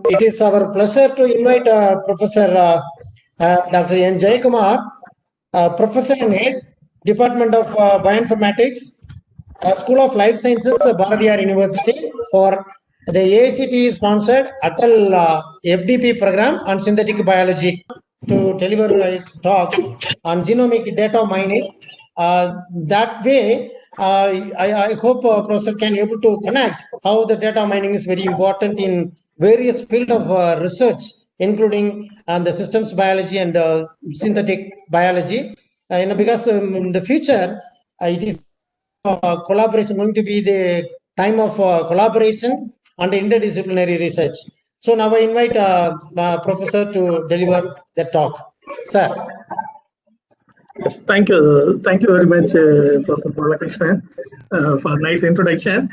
it is our pleasure to invite Professor Dr. N. Jeyakumar, Professor and Head, Department of Bioinformatics, School of Life Sciences, Bharathiar University, for the AICTE sponsored ATAL-FDP program on synthetic biology to deliver his talk on genomic data mining. That way, I hope Professor can able to connect how the data mining is very important in various field of research, including the systems biology and synthetic biology. Because in the future, it is collaboration going to be the time of collaboration and interdisciplinary research. So now I invite Professor to deliver the talk. Sir. Yes, thank you. Thank you very much, Professor Balakrishnan, for a nice introduction.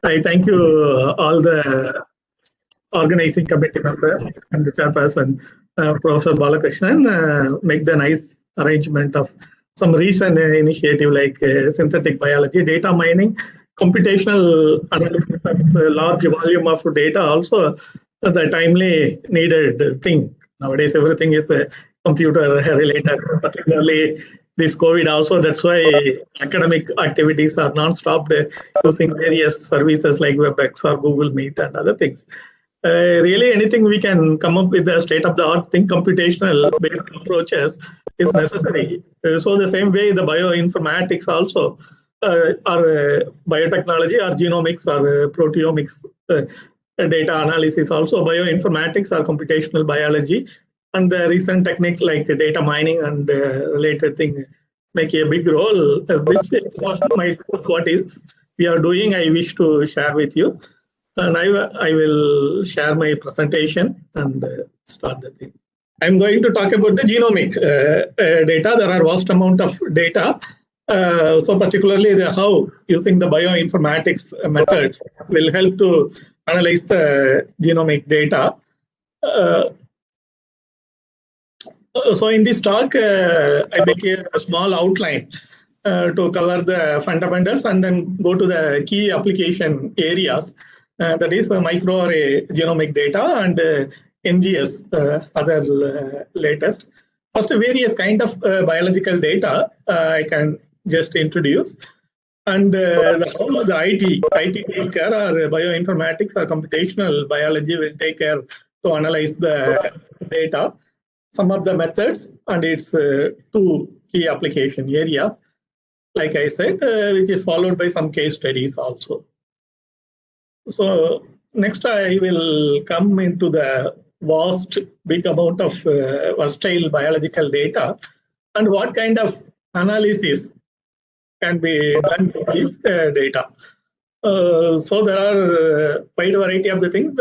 I thank you all the organizing committee members and the chairperson, Professor Balakrishnan, make the nice arrangement of some recent initiative like synthetic biology, data mining, computational analysis of large volume of data, also the timely needed thing. Nowadays, everything is computer related, particularly this COVID also. That's why academic activities are non-stop using various services like WebEx or Google Meet and other things. Really, anything we can come up with a state-of-the-art thing, computational based approaches is necessary. So the same way, the bioinformatics also are biotechnology or genomics or proteomics data analysis, also bioinformatics or computational biology, and the recent technique like data mining and related thing make a big role, which is what is we are doing. I wish to share with you, and I will share my presentation and start the thing. I'm going to talk about the genomic data. There are vast amount of data. So particularly how using the bioinformatics methods will help to analyze the genomic data. So in this talk, I make a small outline to cover the fundamentals and then go to the key application areas. That is microarray genomic data and NGS, other latest. First, various kind of biological data I can just introduce. And how the IT take care, or bioinformatics or computational biology will take care to analyze the data, some of the methods, and its two key application areas, like I said, which is followed by some case studies also. So next I will come into the vast, big amount of versatile biological data and what kind of analysis can be done with this data. So there are wide variety of the things.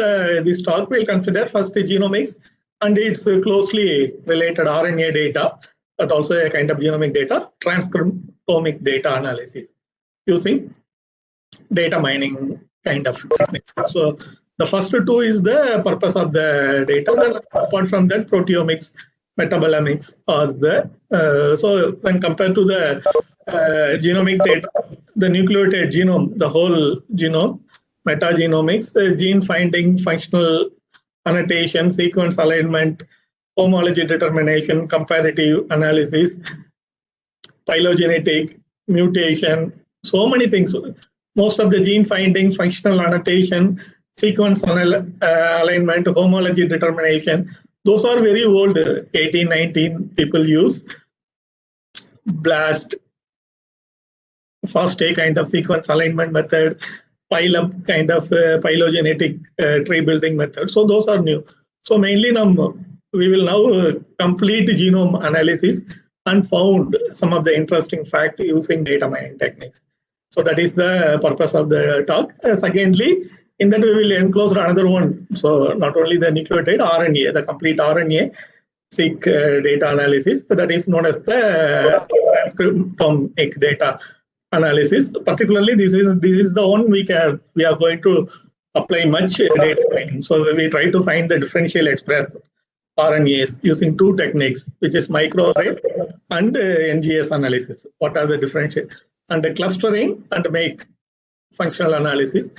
This talk will consider first genomics and its closely related RNA data, but also a kind of genomic data, transcriptomic data analysis using data mining kind of techniques. So the first two is the purpose of the data. Then apart from that, proteomics, metabolomics are the so when compared to the genomic data, the nucleotide genome, the whole genome, metagenomics, gene finding, functional annotation, sequence alignment, homology determination, comparative analysis, phylogenetic, mutation, so many things. Most of the gene findings, functional annotation, sequence alignment, homology determination, those are very old, 18, 19 people use. BLAST, FASTA kind of sequence alignment method, PILUP kind of phylogenetic tree building method. So those are new. So mainly now we will now complete genome analysis and found some of the interesting fact using data mining techniques. So that is the purpose of the talk. Secondly, in that we will enclose another one. So not only the nucleotide, RNA, the complete RNA seq data analysis, that is known as the transcriptomic data analysis. Particularly, this is the one we are going to apply much data mining. So we try to find the differential express RNAs using two techniques, which is microarray and NGS analysis. What are the differential and the clustering and make functional analysis.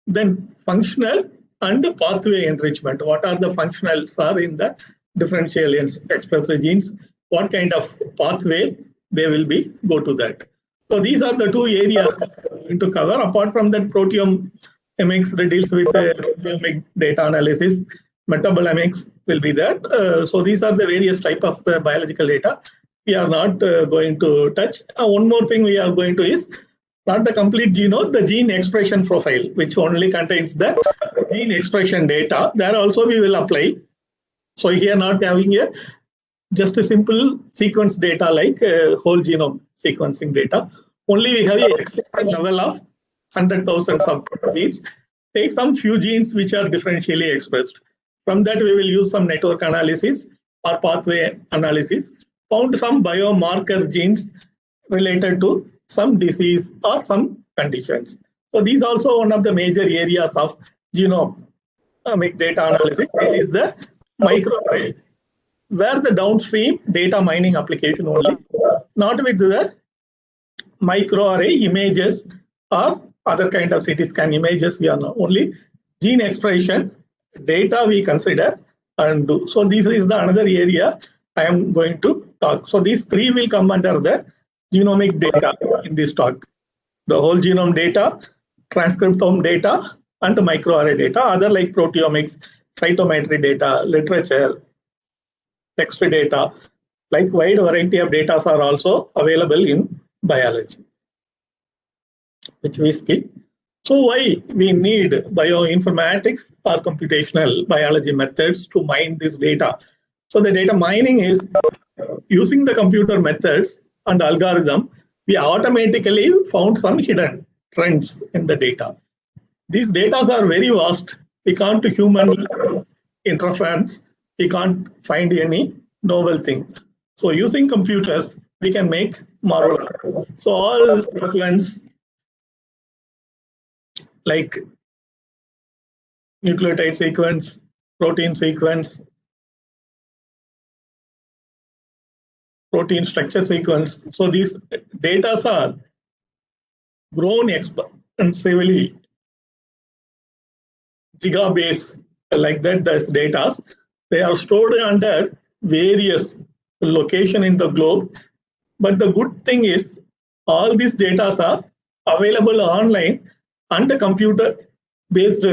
Then functional and pathway enrichment. What are the functionals are in the differential expressed genes? What kind of pathway they will be go to that. So these are the two areas to cover. Apart from that, proteomics deals with proteomic data analysis. Metabolomics will be there. So these are the various type of biological data we are not going to touch. One more thing we are going to is not the complete genome, the gene expression profile, which only contains the gene expression data. There also we will apply. So here not having a just a simple sequence data like whole genome sequencing data. Only we have a expression level of 100,000 of genes. Take some few genes which are differentially expressed. From that we will use some network analysis or pathway analysis. Found some biomarker genes related to some disease or some conditions. So these also one of the major areas of genomic data analysis is the microarray, where the downstream data mining application only, not with the microarray images or other kind of CT scan images. We are not only gene expression data we consider and do. So this is the another area I am going to talk. So these three will come under the genomic data in this talk. The whole genome data, transcriptome data, and microarray data. Other like proteomics, cytometry data, literature, text data, like wide variety of data are also available in biology, which we skip. So why we need bioinformatics or computational biology methods to mine this data? So the data mining is using the computer methods and algorithm, we automatically found some hidden trends in the data. These data are very vast. We can't human interference. We can't find any novel thing. So using computers, we can make marvel. So all sequence like nucleotide sequence, protein sequence, protein structure sequence. So these data are grown exponentially, gigabase like that. These data, they are stored under various location in the globe. But the good thing is all these data are available online and computer-based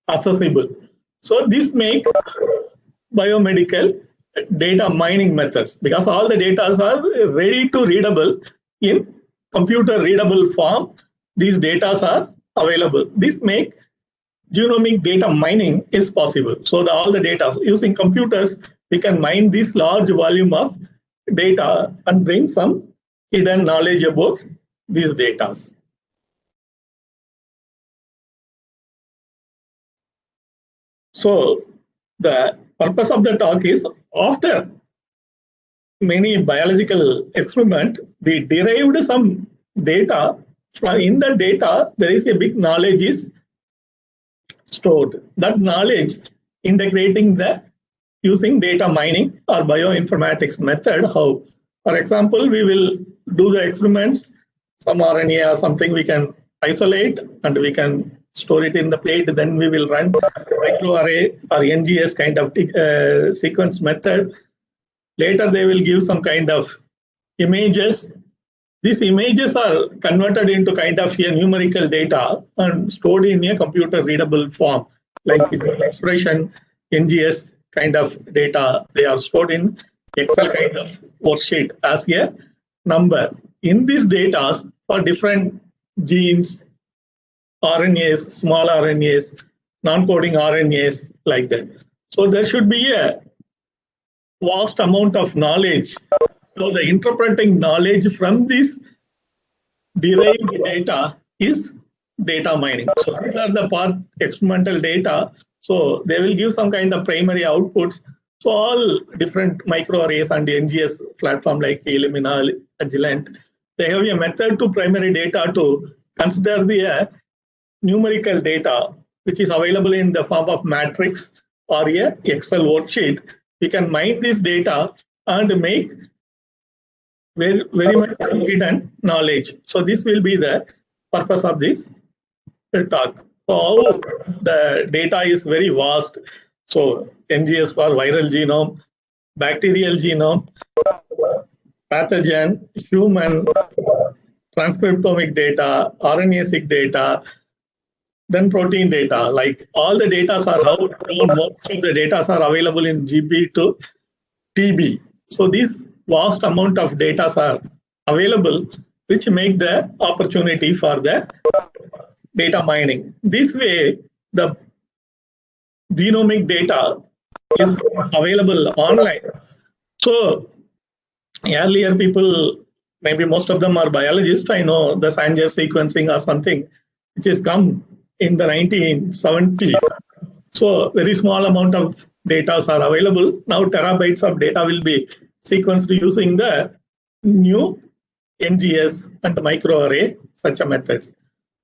accessible. So this make biomedical data mining methods, because all the data are ready to readable in computer readable form. These data are available. This make genomic data mining is possible. So all the data using computers, we can mine this large volume of data and bring some hidden knowledge about these data. So the purpose of the talk is, after many biological experiment, we derived some data. In the data, there is a big knowledge is stored. That knowledge integrating the using data mining or bioinformatics method. How? For example, we will do the experiments, some RNA or something we can isolate and we can store it in the plate. Then we will run microarray or NGS kind of sequence method. Later, they will give some kind of images. These images are converted into kind of a numerical data and stored in a computer readable form, like expression, NGS kind of data. They are stored in Excel kind of worksheet as a number. In these data for different genes, RNAs, small RNAs, non-coding RNAs, like that. So there should be a vast amount of knowledge. So the interpreting knowledge from this derived data is data mining. So these are the part experimental data. So they will give some kind of primary outputs. So all different microarrays and NGS platform like Illumina, Agilent, they have a method to primary data to consider the numerical data, which is available in the form of matrix or a Excel worksheet. We can mine this data and make very much hidden knowledge. So this will be the purpose of this talk. So how the data is very vast. So NGS for viral genome, bacterial genome, pathogen, human, transcriptomic data, RNA-seq data, then protein data. Like all the data are how most of the data are available in GB to TB. So these vast amount of data are available, which make the opportunity for the data mining. This way, the genomic data is available online. So earlier people, maybe most of them are biologists. I know the Sanger sequencing or something, which has come in the 1970s. So very small amount of data are available. Now terabytes of data will be sequenced using the new NGS and microarray such a methods.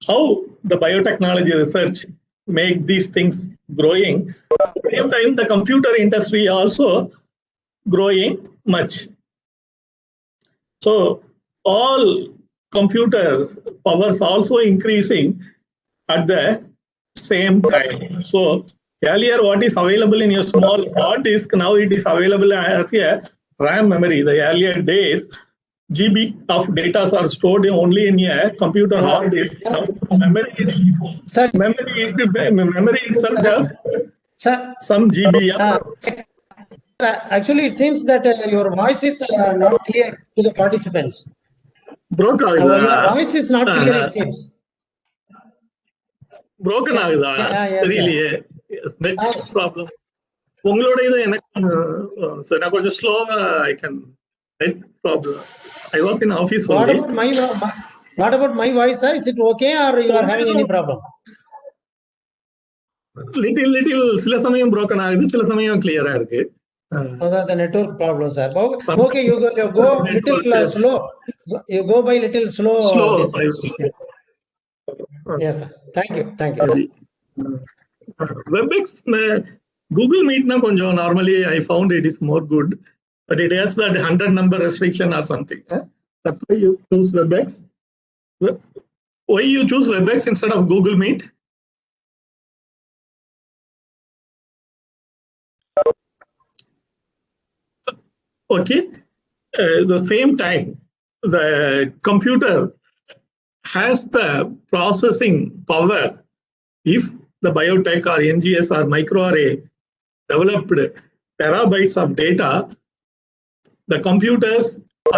How the biotechnology research make these things growing. At the same time, the computer industry also growing much. So all computer powers also increasing at the same time. So earlier what is available in your small hard disk, now it is available as a RAM memory. The earlier days, GB of data are stored only in a computer hard disk. Memory itself has some GB. Actually, it seems that your voice is not clear to the participants. Broke Your voice is not clear, it seems. broken ஆகுதா தெரியலையே net problem உங்களோட இது எனக்கு நான் கொஞ்சம் ஸ்லோவா I can net problem I was in office what about my voice, sir? Is it okay or you are having any problem? little சில சமயம் broken ஆகுது சில சமயம் கிளியரா இருக்கு the network problem, sir. Okay, you go little slow. You go by little slow. Yes, sir. Thank you. WebEx, Google Meet na konjo normally I found it is more good, but it has that 100 number restriction or something. That's why you choose WebEx. Why you choose WebEx instead of Google Meet? Okay, the same time, the computer has the processing power. If the biotech or NGS or microarray developed terabytes of data, the computers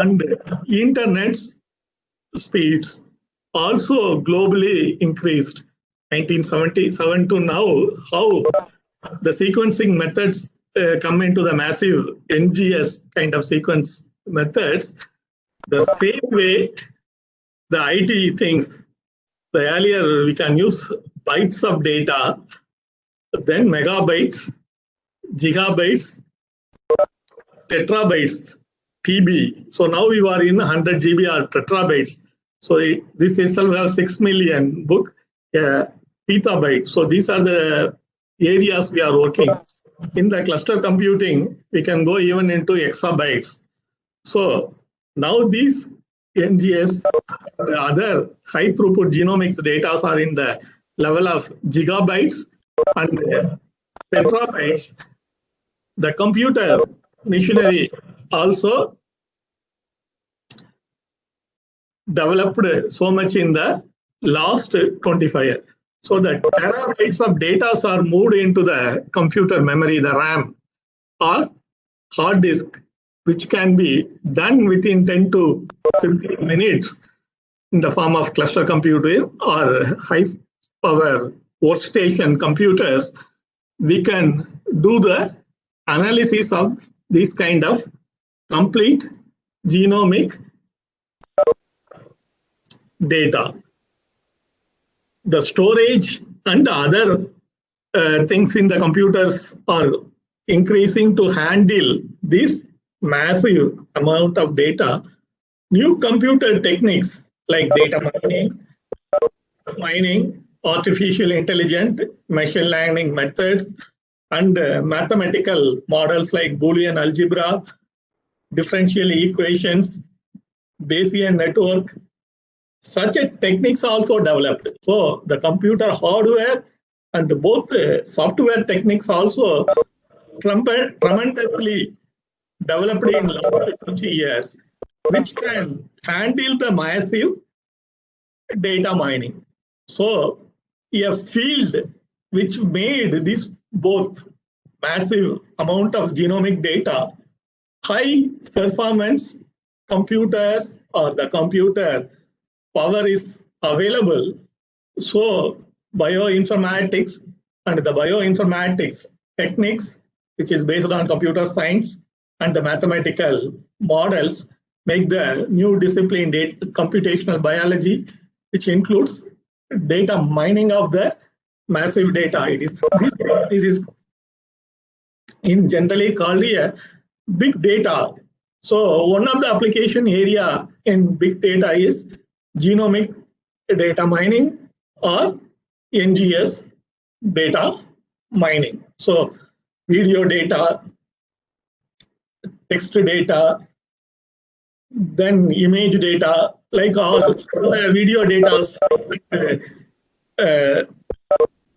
and internet's speeds also globally increased. 1977 to now, how the sequencing methods come into the massive NGS kind of sequence methods, the same way the IT things, the earlier we can use bytes of data, then megabytes, gigabytes, terabytes, TB. So now we are in 100 GB or terabytes. So this itself has 6 million book petabytes. So these are the areas we are working. In the cluster computing, we can go even into exabytes. So now these NGS, the other high throughput genomics data are in the level of gigabytes and terabytes. The computer machinery also developed so much in the last 25 years. So the terabytes of data are moved into the computer memory, the RAM, or hard disk, which can be done within 10 to 15 minutes in the form of cluster computing or high power workstation computers. We can do the analysis of this kind of complete genomic data. The storage and other things in the computers are increasing to handle this massive amount of data. New computer techniques like data mining, artificial intelligence, machine learning methods, and mathematical models like Boolean algebra, differential equations, Bayesian network, such a techniques also developed. So the computer hardware and both software techniques also tremendously developed in last 20 years, which can handle the massive data mining. So a field which made this both massive amount of genomic data, high performance computers or the computer power is available. So bioinformatics and the bioinformatics techniques, which is based on computer science and the mathematical models, make the new discipline computational biology, which includes data mining of the massive data. This is in generally called a big data. So one of the application area in big data is genomic data mining or NGS data mining. So video data, text data, then image data, like all video data,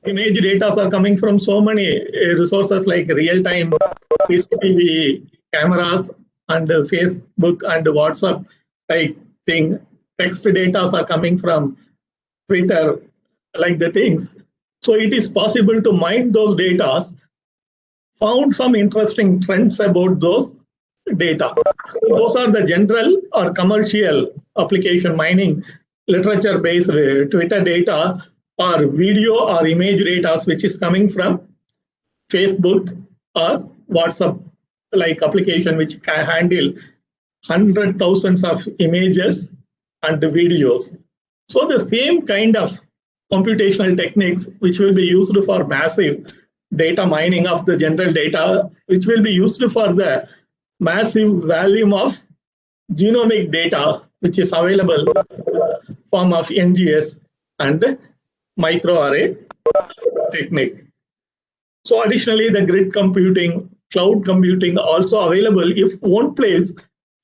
image data are coming from so many resources like real-time CCTV cameras and Facebook and WhatsApp like thing. Text data are coming from Twitter, like the things. So it is possible to mine those data, found some interesting trends about those data. So those are the general or commercial application mining, literature-based Twitter data or video or image data which is coming from Facebook or WhatsApp like application which can handle 100,000s of images and videos. So the same kind of computational techniques which will be used for massive data mining of the general data, which will be used for the massive volume of genomic data which is available form of NGS and microarray technique. So additionally, the grid computing, cloud computing also available. If one place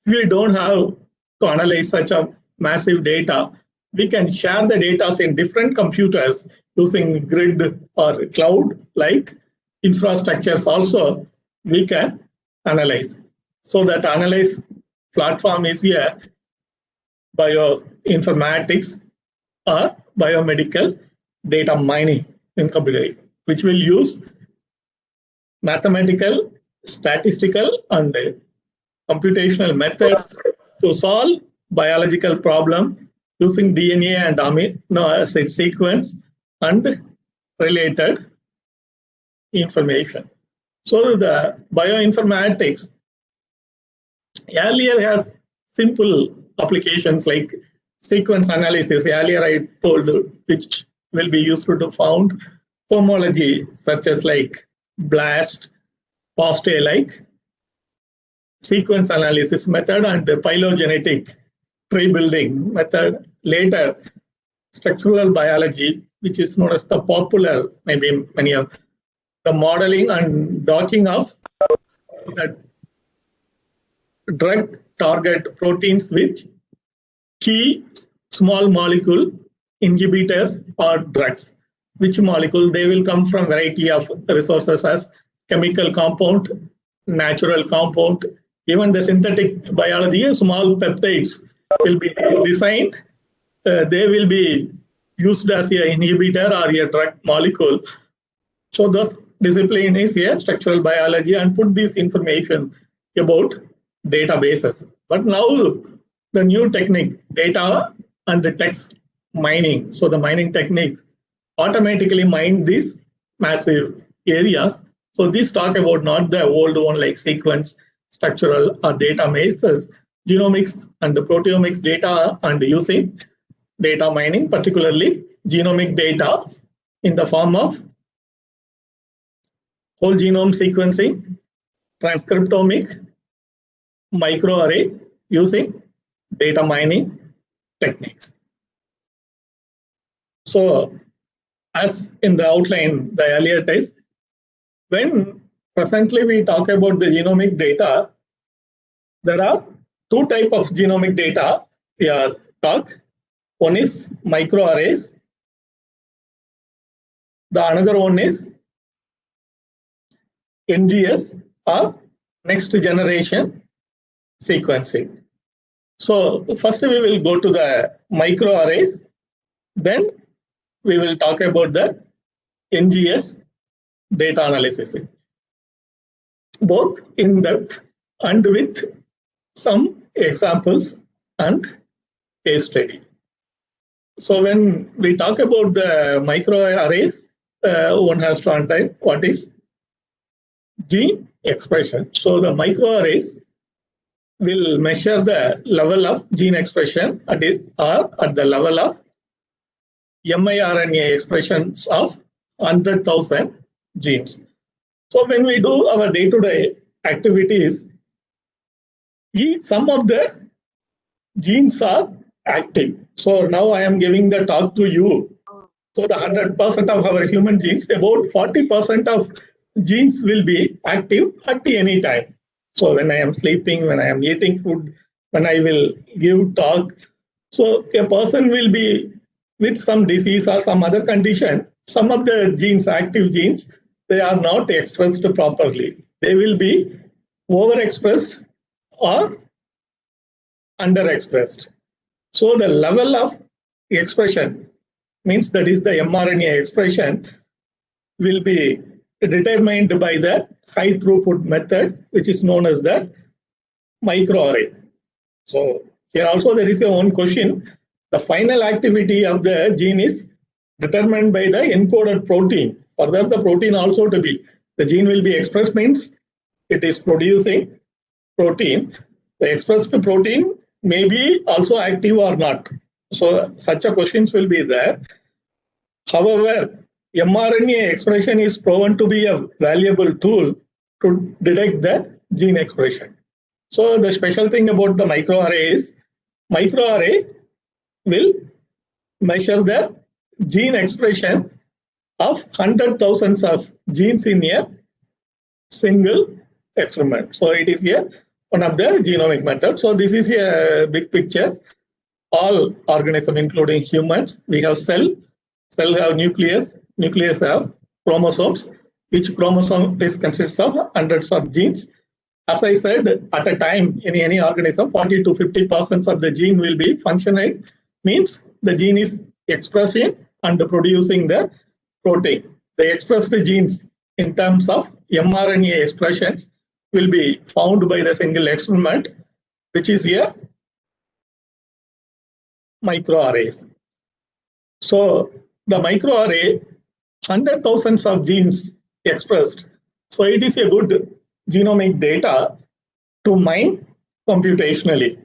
we don't have to analyze such a massive data, we can share the data in different computers using grid or cloud like infrastructures also we can analyze. So that analyze platform is here bioinformatics or biomedical data mining in computer, which will use mathematical, statistical, and computational methods to solve biological problem using DNA and amino acid sequence and related information. So the bioinformatics earlier has simple applications like sequence analysis. Earlier I told which will be used to found homology such as like BLAST, FASTA like sequence analysis method and phylogenetic tree building method. Later, structural biology, which is known as the popular, maybe many of the modeling and docking of the drug target proteins with key small molecule inhibitors or drugs. Which molecule? They will come from variety of resources as chemical compound, natural compound, even the synthetic biology, small peptides will be designed. They will be used as an inhibitor or a drug molecule. So the discipline is a structural biology and put this information about databases. But now the new technique, data and the text mining. So the mining techniques automatically mine these massive areas. So this talk about not the old one like sequence, structural or databases, genomics and the proteomics data and using data mining, particularly genomic data in the form of whole genome sequencing, transcriptomic, microarray using data mining techniques. So as in the outline, the earlier test, when presently we talk about the genomic data, there are two types of genomic data we are talk. One is microarrays. The another one is NGS or next generation sequencing. So first we will go to the microarrays, then we will talk about the NGS data analysis, both in depth and with some examples and case study. So when we talk about the microarrays, one has to understand what is gene expression. So the microarrays will measure the level of gene expression at the level of miRNA expressions of 100,000 genes. So when we do our day-to-day activities, some of the genes are active. So now I am giving the talk to you. So the 100% of our human genes, about 40% of genes will be active at any time. So when I am sleeping, when I am eating food, when I will give talk, so a person will be with some disease or some other condition. Some of the genes, active genes, they are not expressed properly. They will be overexpressed or underexpressed. So the level of expression means that is the mRNA expression will be determined by the high throughput method, which is known as the microarray. So here also there is a one question. The final activity of the gene is determined by the encoded protein. Further, the protein also to be, the gene will be expressed means it is producing protein. The expressed protein may be also active or not. So such a questions will be there. However, mRNA expression is proven to be a valuable tool to detect the gene expression. So the special thing about the microarray is microarray will measure the gene expression of 100,000s of genes in a single experiment. So it is one of the genomic methods. So this is a big picture. All organisms, including humans, we have cell have nucleus have chromosomes. Each chromosome consists of hundreds of genes. As I said, at a time in any organism, 40 to 50% of the gene will be functioning, means the gene is expressing and producing the protein. The expressed genes in terms of mRNA expressions will be found by the single experiment, which is here microarrays. So the microarray, 100,000s of genes expressed. So it is a good genomic data to mine computationally.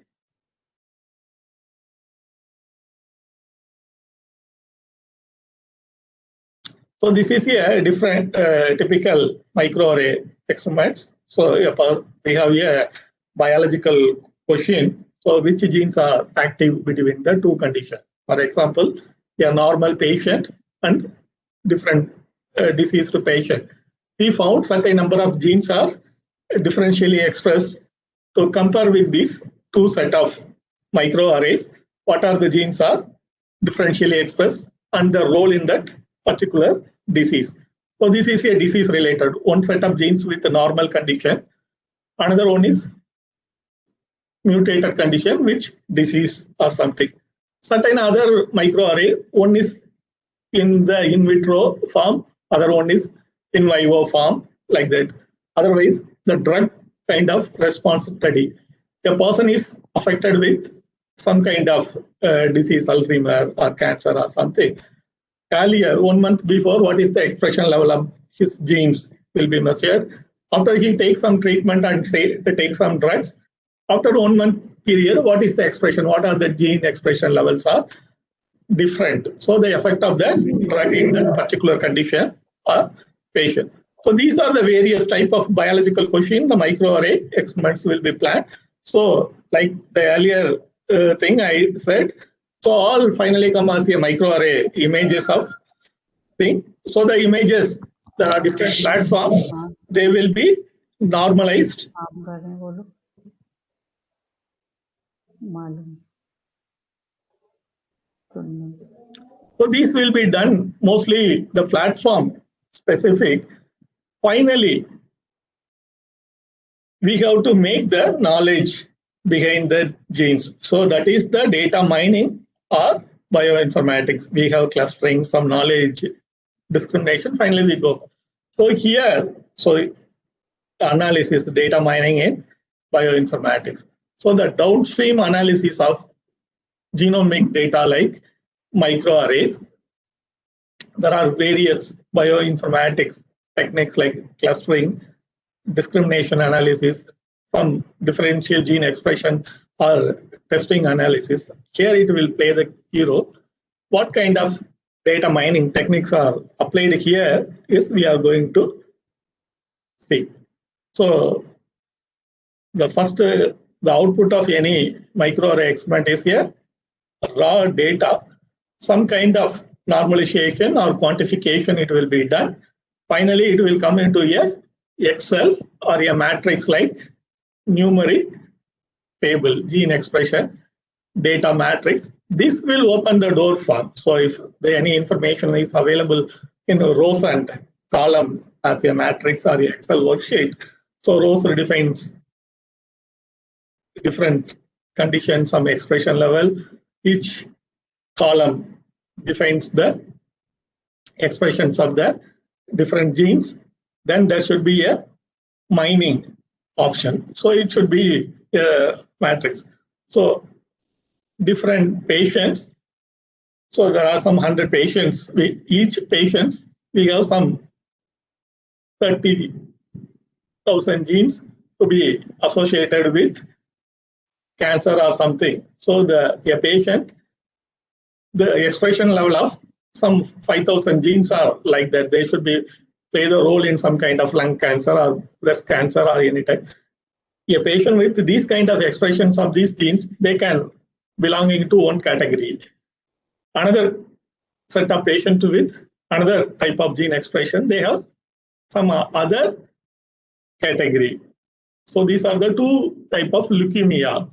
So this is a different typical microarray experiments. So we have a biological question. So which genes are active between the two conditions? For example, a normal patient and different diseased patient. We found certain number of genes are differentially expressed. To compare with these two set of microarrays, what are the genes are differentially expressed and the role in that particular disease. So this is a disease related. One set of genes with a normal condition, another one is mutated condition, which disease or something. Certain other microarray, one is in the in vitro form, other one is in vivo form, like that. Otherwise, the drug kind of response study. A person is affected with some kind of disease, Alzheimer or cancer or something. Earlier, 1 month before, what is the expression level of his genes will be measured. After he takes some treatment and say take some drugs, after 1 month period, what is the expression? What are the gene expression levels are different. So the effect of the drug in that particular condition or patient. So these are the various type of biological questions the microarray experiments will be planned. So like the earlier thing I said, so all finally come as a microarray images of thing. So the images, there are different platforms, they will be normalized. So these will be done mostly the platform specific. Finally, we have to make the knowledge behind the genes. So that is the data mining or bioinformatics. We have clustering, some knowledge, discrimination. Finally, we go. So here, so analysis, data mining in bioinformatics. So the downstream analysis of genomic data like microarrays. There are various bioinformatics techniques like clustering, discrimination analysis, some differential gene expression or testing analysis. Here it will play the key role. What kind of data mining techniques are applied here is we are going to see. So the first, the output of any microarray experiment is here, raw data, some kind of normalization or quantification it will be done. Finally, it will come into a Excel or a matrix like numeric table, gene expression, data matrix. This will open the door for, so if any information is available in rows and column as a matrix or a Excel worksheet, so rows defines different conditions, some expression level. Each column defines the expressions of the different genes. Then there should be a mining option. So it should be a matrix. So different patients. So there are some 100 patients. Each patients, we have some 30,000 genes to be associated with cancer or something. So a patient, the expression level of some 5,000 genes are like that. They should play the role in some kind of lung cancer or breast cancer or any type. A patient with these kind of expressions of these genes, they can belonging to one category. Another set of patients with another type of gene expression, they have some other category. So these are the two type of leukemia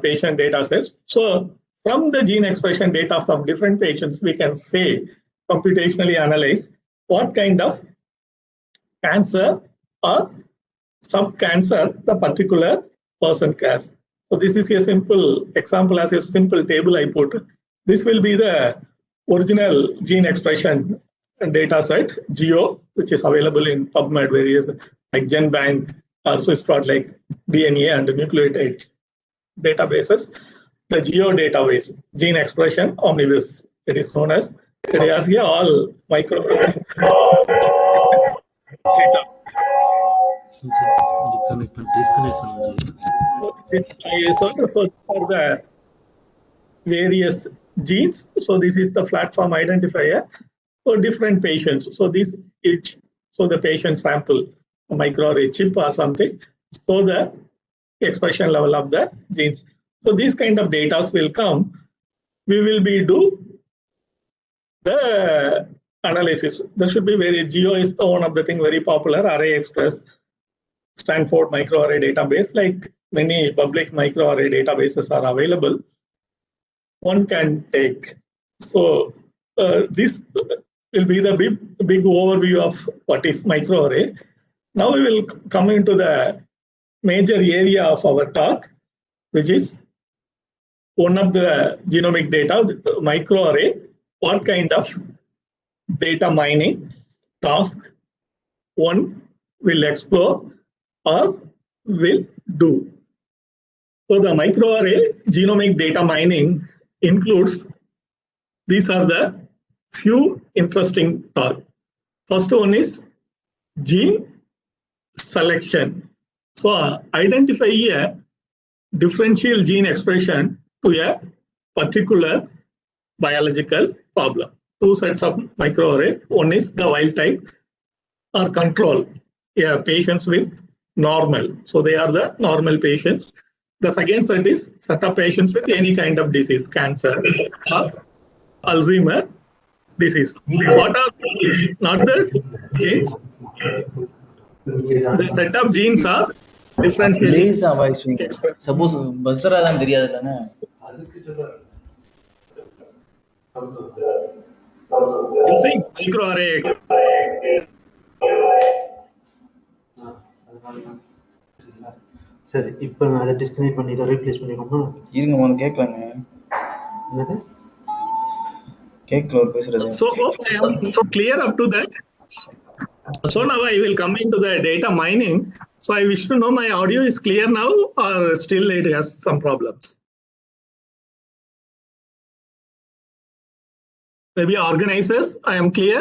patient data sets. So from the gene expression data of different patients, we can say, computationally analyze what kind of cancer or sub-cancer the particular person has. So this is a simple example as a simple table I put. This will be the original gene expression data set, GEO, which is available in PubMed, various like GenBank, or SwissProt like DNA and nucleotide databases. The GEO database, gene expression omnibus, it is known as. It has here all micro data. So for the various genes, so this is the platform identifier for different patients. So this each, so the patient sample, a microarray chip or something, so the expression level of the genes. So these kind of data will come. We will do the analysis. There should be GEO is the one of the thing very popular. Array Express, Stanford microarray database, like many public microarray databases are available. One can take. So this will be the big overview of what is microarray. Now we will come into the major area of our talk, which is one of the genomic data, the microarray. What kind of data mining task one will explore or will do. So the microarray genomic data mining includes, these are the few interesting tasks. First one is gene selection. So identify a differential gene expression to a particular biological problem. Two sets of microarray. One is the wild type or control. Patients with normal. So they are the normal patients. The second set is set of patients with any kind of disease, cancer or Alzheimer disease. What are these? Not the genes. The set of genes are different. Suppose buzzer than தெரியாது தானே. using microarray சரி இப்போ நான் அதை disconnect பண்ணி இதை replace பண்ணிக்கோமா? இருங்க கேட்கலாங்க. என்னது கேட்கல பேசுறது. So I am clear up to that. So now I will come into the data mining. So I wish to know my audio is clear now or still it has some problems. Maybe organizers, I am clear.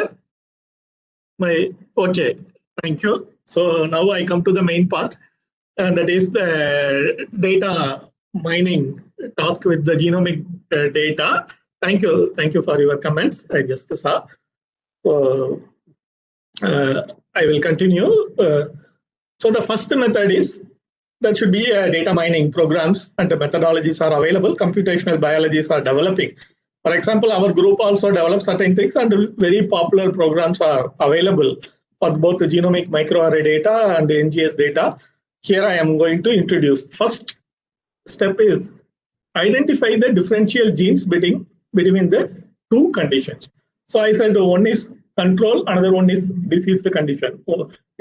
Okay, thank you. So now I come to the main part, and that is the data mining task with the genomic data. Thank you for your comments. I just saw. So I will continue. So the first method is there should be data mining programs and the methodologies are available. Computational biologists are developing. For example, our group also develops certain things and very popular programs are available for both the genomic microarray data and the NGS data. Here I am going to introduce. First step is identify the differential genes between the two conditions. So I said one is control, another one is diseased condition. So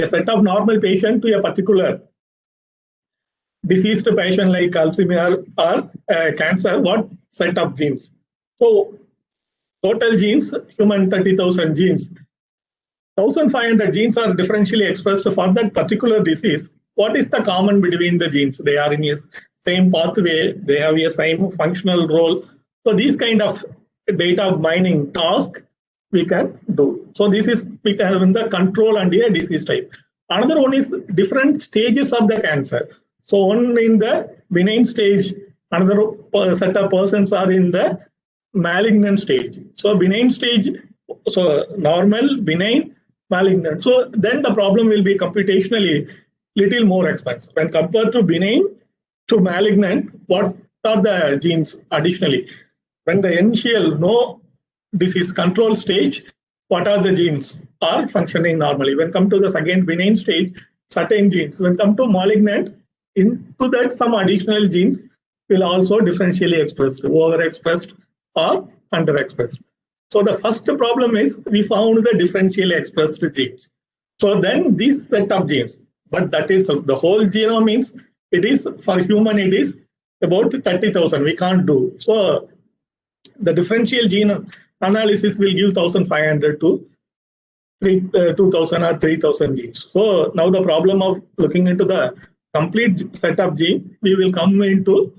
a set of normal patient to a particular diseased patient like Alzheimer or cancer, what set of genes? So total genes, human 30,000 genes. 1,500 genes are differentially expressed for that particular disease. What is the common between the genes? They are in a same pathway, they have a same functional role. So these kind of data mining task we can do. So this is we can have in the control and the disease type. Another one is different stages of the cancer. So one in the benign stage, another set of persons are in the malignant stage. So benign stage, so normal, benign, malignant. So then the problem will be computationally little more expensive. When compared to benign to malignant, what are the genes additionally? When the initial no disease control stage, what are the genes are functioning normally? When come to the second benign stage, certain genes. When come to malignant, into that some additional genes will also differentially expressed, overexpressed or underexpressed. So the first problem is we found the differentially expressed genes. So then this set of genes, but that is the whole genome means it is for human it is about 30,000. We can't do. So the differential gene analysis will give 1,500 to 2,000 or 3,000 genes. So now the problem of looking into the complete set of gene, we will come into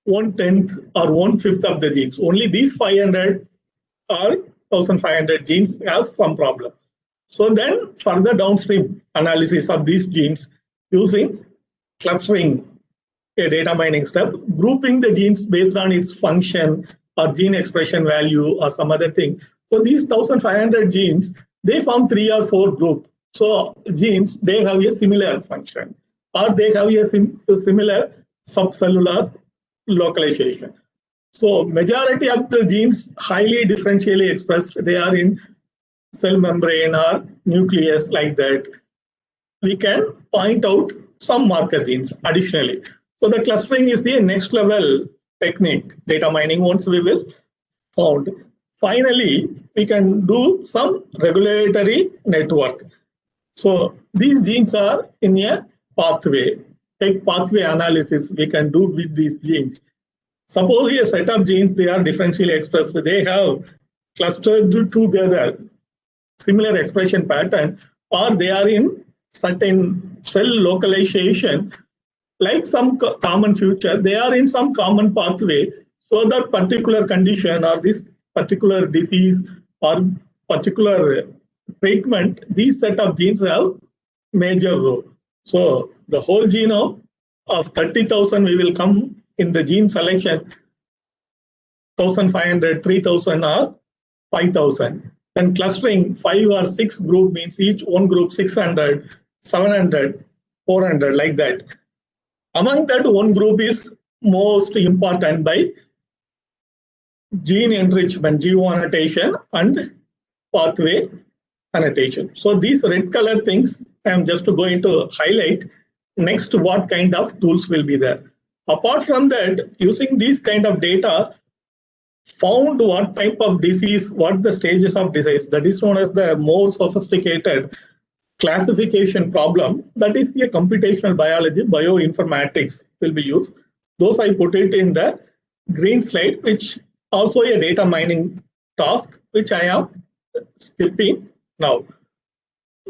1/10 or 1/5 of the genes. Only these 500 or 1,500 genes have some problem. So then further downstream analysis of these genes using clustering, a data mining step, grouping the genes based on its function or gene expression value or some other thing. So these 1,500 genes, they form 3 or 4 groups. So genes, they have a similar function or they have a similar subcellular localization. So majority of the genes highly differentially expressed, they are in cell membrane or nucleus like that. We can point out some marker genes additionally. So the clustering is the next level technique, data mining once we will found. Finally, we can do some regulatory network. So these genes are in a pathway. Take pathway analysis we can do with these genes. Suppose a set of genes, they are differentially expressed, they have clustered together similar expression pattern, or they are in certain cell localization, like some common feature, they are in some common pathway, so that particular condition or this particular disease or particular treatment, these set of genes have major role. So the whole genome of 30,000, we will come in the gene selection, 1,500, 3,000 or 5,000. Then clustering 5 or 6 group means each one group 600, 700, 400 like that. Among that, one group is most important by gene enrichment, geo annotation and pathway annotation. So these red color things I am just going to highlight. Next, what kind of tools will be there? Apart from that, using these kind of data, found what type of disease, what the stages of disease. That is known as the more sophisticated classification problem. That is the computational biology, bioinformatics will be used. Those I put it in the green slide, which also a data mining task, which I am skipping now.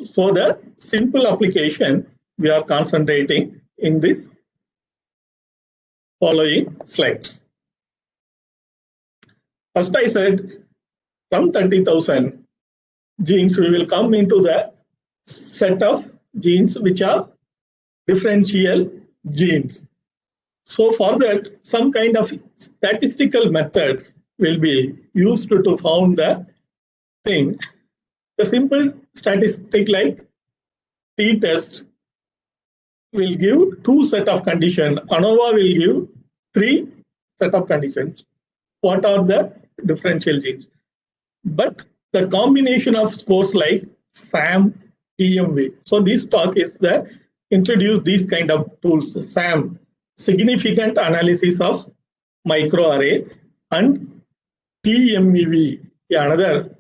So the simple application we are concentrating in this following slides. First I said from 30,000 genes we will come into the set of genes which are differential genes. So for that, some kind of statistical methods will be used to found the thing. The simple statistic like t-test will give 2 set of conditions. ANOVA will give 3 set of conditions. What are the differential genes? But the combination of scores like SAM, TMV. So this talk is the introduce these kind of tools. SAM, significant analysis of microarray, and TMV, another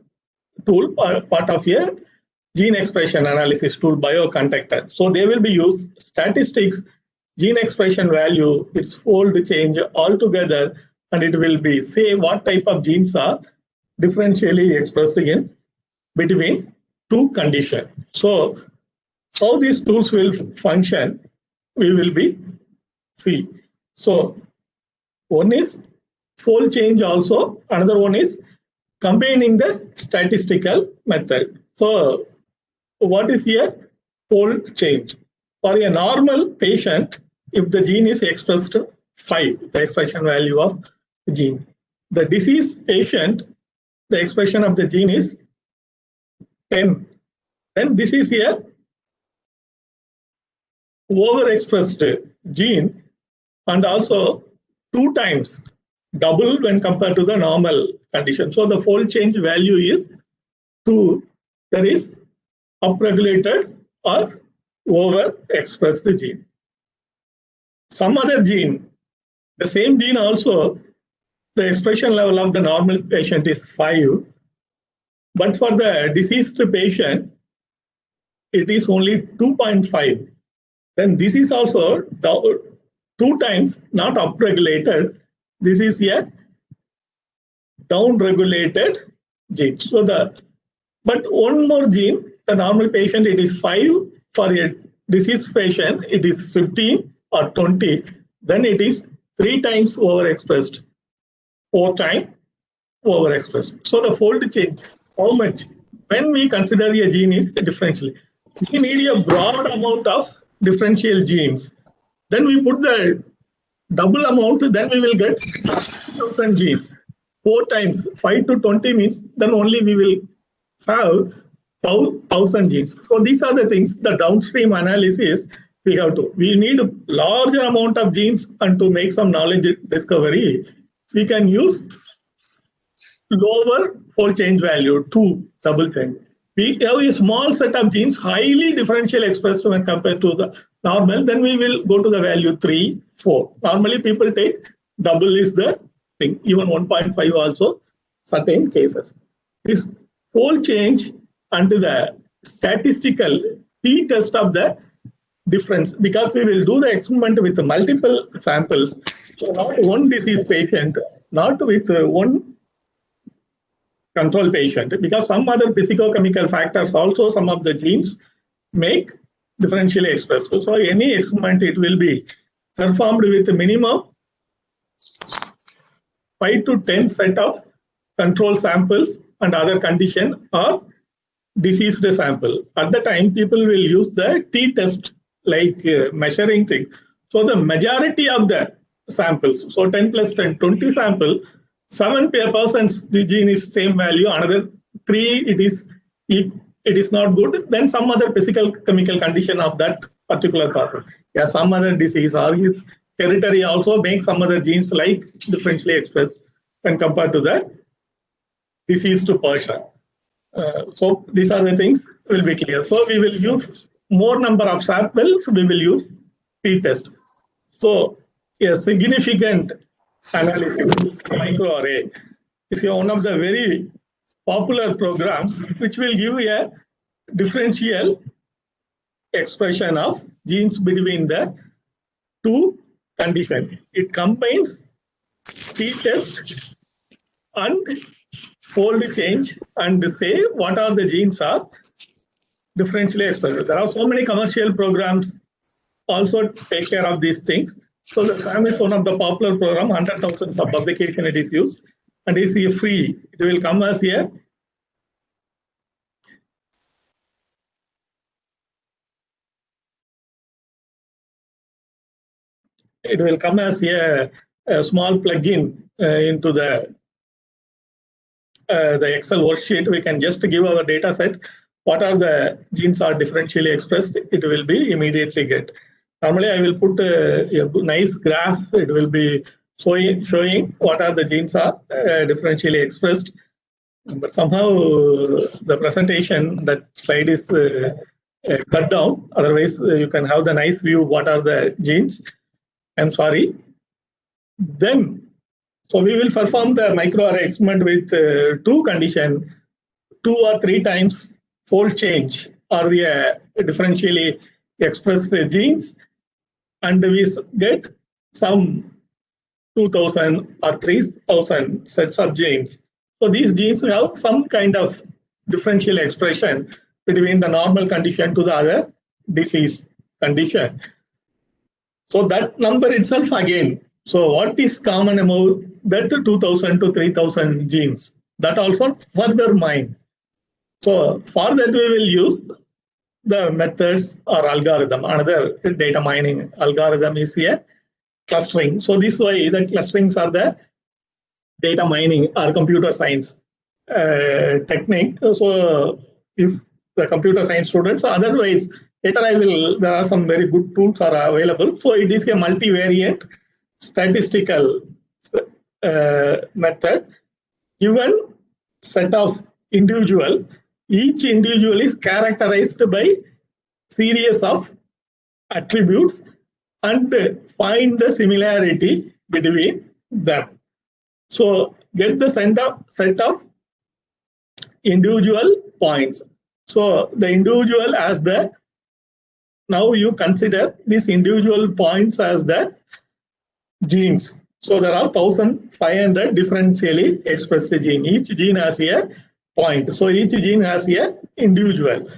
tool, part of a gene expression analysis tool, bioconductor. So they will be used statistics, gene expression value, its fold change altogether, and it will be say what type of genes are differentially expressed in between 2 conditions. So how these tools will function, we will be see. So one is fold change also, another one is combining the statistical method. So what is here? Fold change. For a normal patient, if the gene is expressed 5, the expression value of the gene. The disease patient, the expression of the gene is 10. Then this is here overexpressed gene, and also 2 times double when compared to the normal condition. So the fold change value is 2. That is upregulated or overexpressed gene. Some other gene, the same gene also, the expression level of the normal patient is 5, but for the diseased patient, it is only 2.5. Then this is also 2 times not upregulated. This is a downregulated gene. So but one more gene, the normal patient it is 5, for a diseased patient it is 15 or 20. Then it is 3 times overexpressed, 4 times overexpressed. So the fold change, how much? When we consider a gene is differentially, we need a broad amount of differential genes. Then we put the double amount, then we will get 1,000 genes. 4 times 5 to 20 means then only we will have 1,000 genes. So these are the things, the downstream analysis we have to. We need a larger amount of genes, and to make some knowledge discovery, we can use lower fold change value, 2 double change. We have a small set of genes highly differential expressed when compared to the normal, then we will go to the value 3, 4. Normally people take double is the thing, even 1.5 also certain cases. This fold change unto the statistical t-test of the difference, because we will do the experiment with multiple samples. So not one disease patient, not with one control patient, because some other physicochemical factors also, some of the genes make differentially expressed. So any experiment it will be performed with a minimum 5 to 10 set of control samples and other condition or diseased sample. At the time, people will use the t-test like measuring thing. So the majority of the samples, so 10 plus 10, 20 sample, 7% the gene is same value, another 3 it is not good, then some other physical chemical condition of that particular person. Yeah, some other disease or his territory also makes some other genes like differentially expressed when compared to the diseased person. So these are the things will be clear. So we will use more number of samples, we will use t-test. So a significant analysis microarray. is one of the very popular programs which will give a differential expression of genes between the two conditions. It combines t-test and fold change and say what are the genes are differentially expressed. There are so many commercial programs also take care of these things. So the SAM is one of the popular program, 100,000 for publication it is used, and is free. It will come as a small plugin into the Excel worksheet. We can just give our data set. What are the genes are differentially expressed? It will be immediately get. Normally, I will put a nice graph. It will be showing what are the genes are differentially expressed. But somehow the presentation, that slide is cut down. Otherwise, you can have the nice view what are the genes. I'm sorry. Then, so we will perform the microarray experiment with two conditions, 2 or 3 times fold change or the differentially expressed genes, and we get some 2,000 or 3,000 sets of genes. So these genes have some kind of differential expression between the normal condition to the other disease condition. So that number itself again. So what is common among that 2,000 to 3,000 genes? That also further mine. So for that we will use the methods or algorithm. Another data mining algorithm is here, clustering. So this way the clusterings are the data mining or computer science technique. So if the computer science students, otherwise later there are some very good tools are available. So it is a multivariate statistical method. Given set of individual, each individual is characterized by series of attributes and find the similarity between them. So get the set of individual points. So the individual as the, now you consider these individual points as the genes. So there are 1,500 differentially expressed genes. Each gene has a point. So each gene has a individual.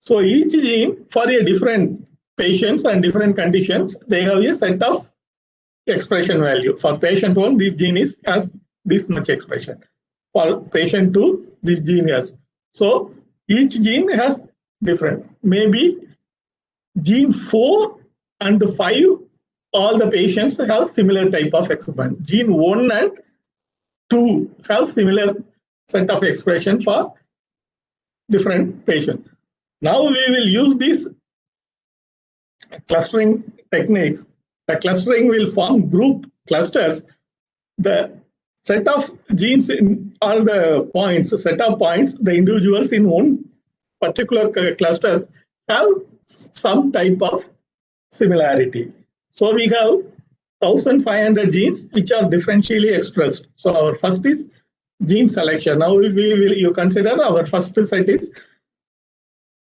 So each gene for a different patients and different conditions, they have a set of expression value. For patient 1, this gene has this much expression. For patient 2, this gene has. So each gene has different. Maybe gene 4 and 5, all the patients have similar type of expression. Gene 1 and 2 have similar set of expression for different patients. Now we will use these clustering techniques. The clustering will form group clusters. The set of genes in all the points, set of points, the individuals in one particular clusters have some type of similarity. So we have 1,500 genes which are differentially expressed. So our first is gene selection. Now you consider our first set is,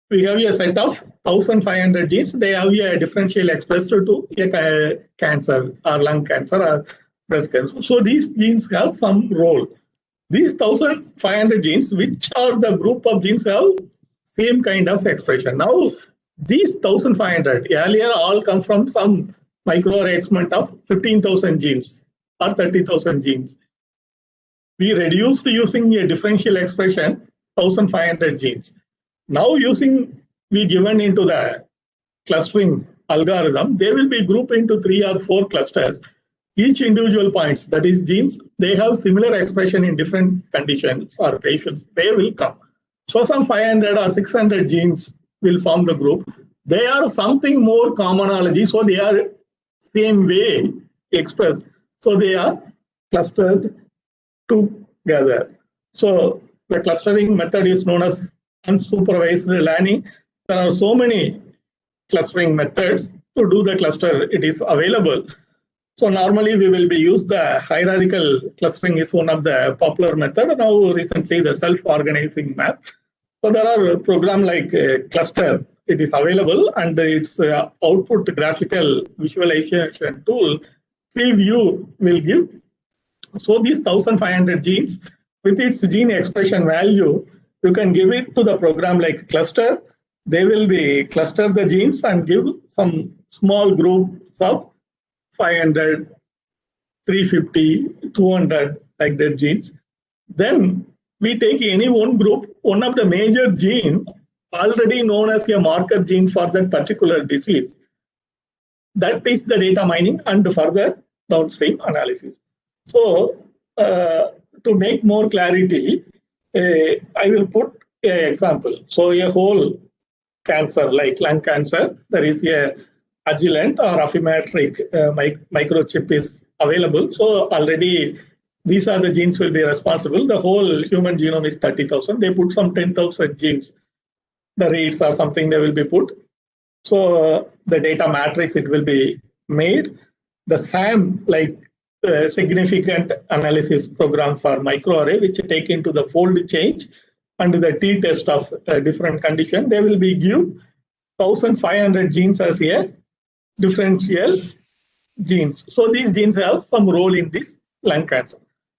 we have a set of 1,500 genes. They have a differential expressed to a cancer or lung cancer or breast cancer. So these genes have some role. These 1,500 genes, which are the group of genes, have same kind of expression. Now these 1,500 earlier all come from some microarray experiment of 15,000 genes or 30,000 genes. We reduced using a differential expression 1,500 genes. Now we given into the clustering algorithm, they will be grouped into 3 or 4 clusters. Each individual points, that is genes, they have similar expression in different conditions or patients. They will come. So some 500 or 600 genes will form the group. They are something more commonology, so they are same way expressed. So they are clustered together. So the clustering method is known as unsupervised learning. There are so many clustering methods to do the cluster. It is available. So normally we will be use the hierarchical clustering is one of the popular method. Now recently the self-organizing map. So there are a program like Cluster. It is available and its output graphical visualization tool preview will give. So these 1500 genes with its gene expression value, you can give it to the program like Cluster. They will be cluster the genes and give some small groups of 500, 350, 200 like that genes. Then we take any one group, one of the major gene already known as a marker gene for that particular disease. That is the data mining and further downstream analysis. So to make more clarity, I will put an example. So a whole cancer like lung cancer, there is a Agilent or Affymetric microchip is available. So already these are the genes will be responsible. The whole human genome is 30,000. They put some 10,000 genes. The reads or something they will be put. So the data matrix, it will be made. The SAM, like significant analysis program for microarray, which take into the fold change and the t-test of different condition, they will be give 1,500 genes as a differential genes. So these genes have some role in this lung cancer.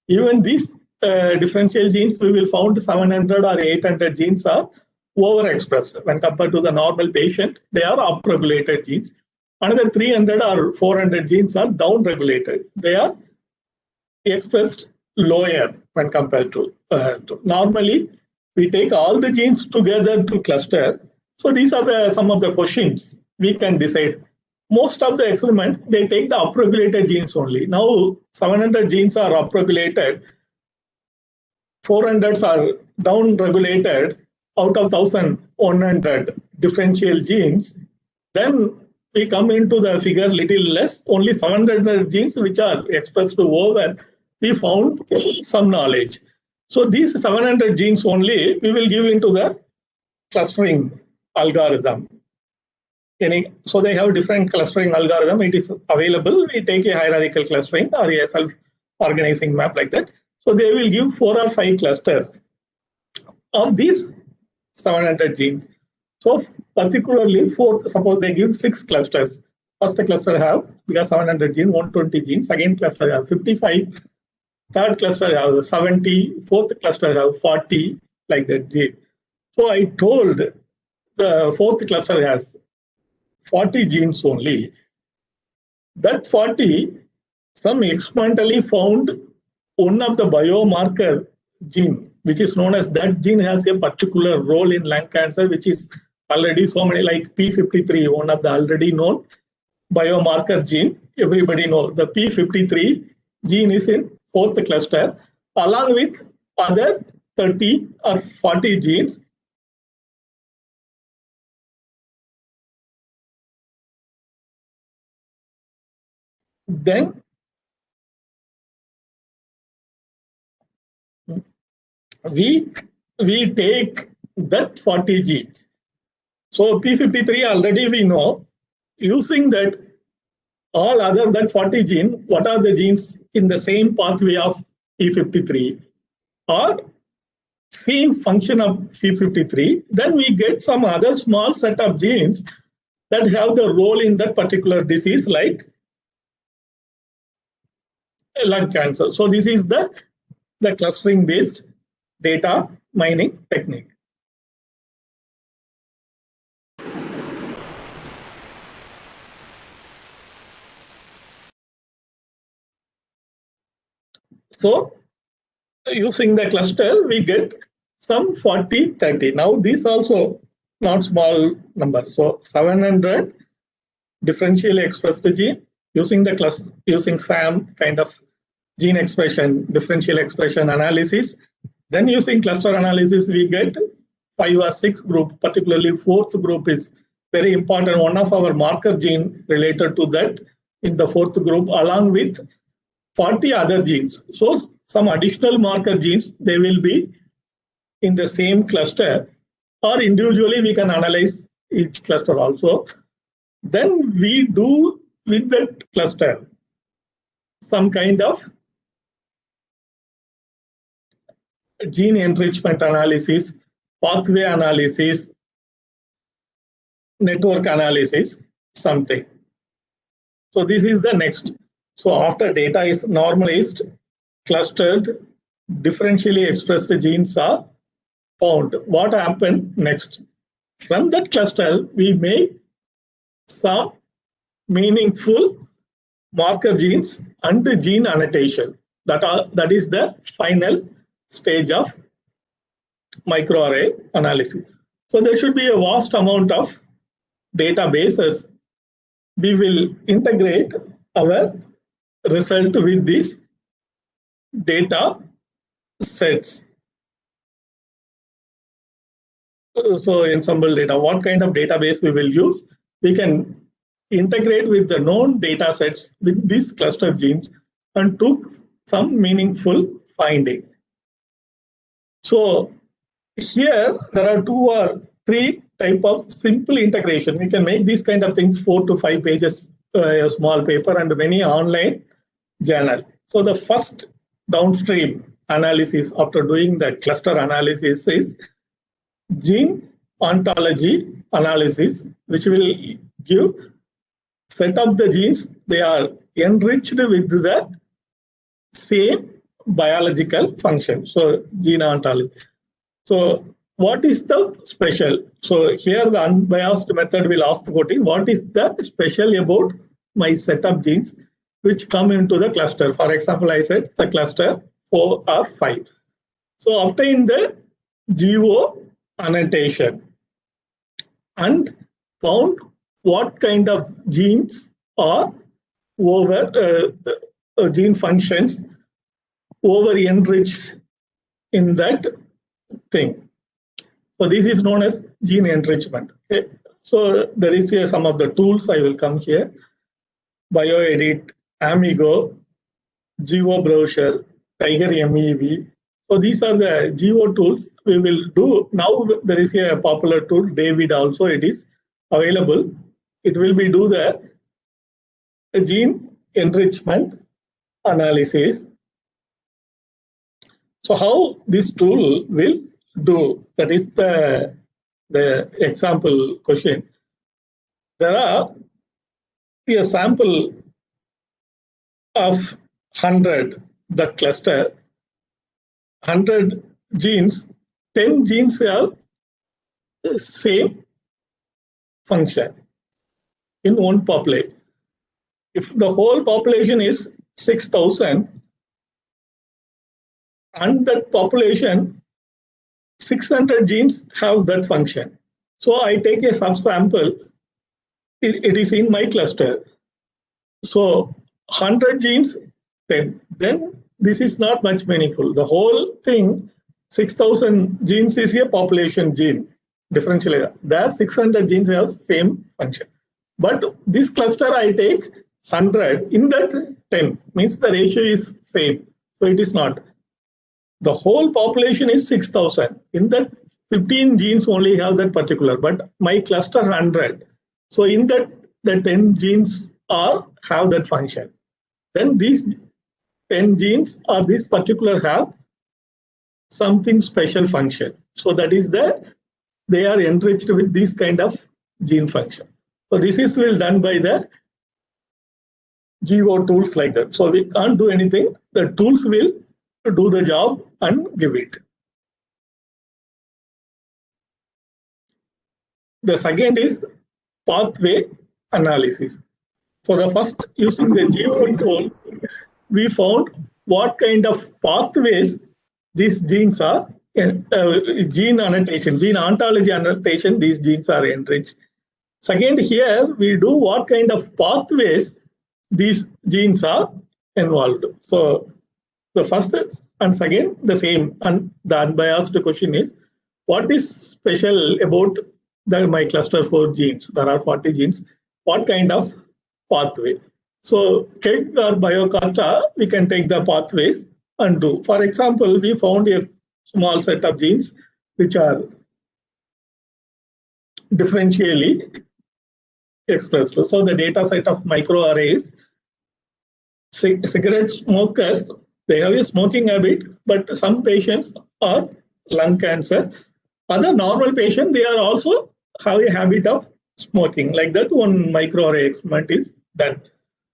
Even these differential genes, we will found 700 or 800 genes are overexpressed when compared to the normal patient. They are upregulated genes. Another 300 or 400 genes are downregulated. They are expressed lower when compared to normally. We take all the genes together to cluster. So these are some of the questions we can decide. Most of the experiments, they take the upregulated genes only. Now 700 genes are upregulated, 400s are downregulated out of 1,100 differential genes. Then we come into the figure little less, only 700 genes which are expressed to over, we found some knowledge. So these 700 genes only, we will give into the clustering algorithm. So they have different clustering algorithm. It is available. We take a hierarchical clustering or a self-organizing map like that. So they will give 4 or 5 clusters of these 700 genes. So particularly suppose they give 6 clusters. First cluster have, because 700 genes, 120 genes. Second cluster have 55. Third cluster have 70. Fourth cluster have 40, like that gene. So I told the fourth cluster has 40 genes only. That 40, some experimentally found one of the biomarker gene, which is known as that gene has a particular role in lung cancer, which is already so many, like P53, one of the already known biomarker gene. Everybody knows the P53 gene is in fourth cluster, along with other 30 or 40 genes. Then we take that 40 genes. So P53 already we know. Using that, all other than 40 gene, what are the genes in the same pathway of P53 or same function of P53? Then we get some other small set of genes that have the role in that particular disease, like lung cancer. So this is the clustering based data mining technique. So using the cluster, we get some 40, 30. Now these also not small numbers. So 700 differentially expressed gene using the cluster, using SAM kind of gene expression, differential expression analysis. Then using cluster analysis, we get 5 or 6 groups, particularly fourth group is very important. One of our marker gene related to that in the fourth group, along with 40 other genes. So some additional marker genes, they will be in the same cluster, or individually we can analyze each cluster also. Then we do with that cluster some kind of gene enrichment analysis, pathway analysis, network analysis, something. So this is the next. So after data is normalized, clustered, differentially expressed genes are found. What happened next? From that cluster, we make some meaningful marker genes and gene annotation. That is the final stage of microarray analysis. So there should be a vast amount of databases. We will integrate our result with these data sets. So ensemble data, what kind of database we will use? We can integrate with the known data sets with these cluster genes and took some meaningful finding. So here there are 2 or 3 type of simple integration. We can make these kind of things 4 to 5 pages, a small paper and many online journal. So the first downstream analysis after doing the cluster analysis is gene ontology analysis, which will give set of the genes. They are enriched with the same biological function. So gene ontology. So what is the special? So here the unbiased method will ask the question, what is the special about my set of genes which come into the cluster? For example, I said the cluster 4 or 5. So obtain the geo annotation and found what kind of genes are over gene functions over enriched in that thing. So this is known as gene enrichment. Okay. So there is here some of the tools. I will come here. BioEdit, Amigo, Geo Browser, Tiger MEV. So these are the Geo tools we will do. Now there is a popular tool, David also, it is available. It will be do the gene enrichment analysis. So how this tool will do, that is the example question. There are a sample of 100, the cluster, 100 genes, 10 genes have the same function in one population. If the whole population is 6,000, and that population, 600 genes have that function. So I take a subsample, it is in my cluster. So 100 genes, 10. Then this is not much meaningful. The whole thing, 6,000 genes is a population gene, differential. There 600 genes have same function. But this cluster I take 100, in that 10, means the ratio is same. So it is not. The whole population is 6,000. In that 15 genes only have that particular, but my cluster 100. So in that the 10 genes have that function. Then these 10 genes or this particular have something special function. So that is they are enriched with this kind of gene function. So this is well done by the Geo tools like that. So we can't do anything. The tools will do the job and give it. The second is pathway analysis. So the first, using the Geo tool, we found what kind of pathways these genes are, gene annotation, gene ontology annotation, these genes are enriched. Second, here we do what kind of pathways these genes are involved. So the first and second, the same. And the unbiased question is, what is special about my cluster 4 genes? There are 40 genes. What kind of pathway? So KEGG or BioCarta, we can take the pathways and do. For example, we found a small set of genes which are differentially expressed. So the data set of microarrays cigarette smokers, they have a smoking habit, but some patients are lung cancer. Other normal patients, they are also have a habit of smoking. Like that, one microarray experiment is done.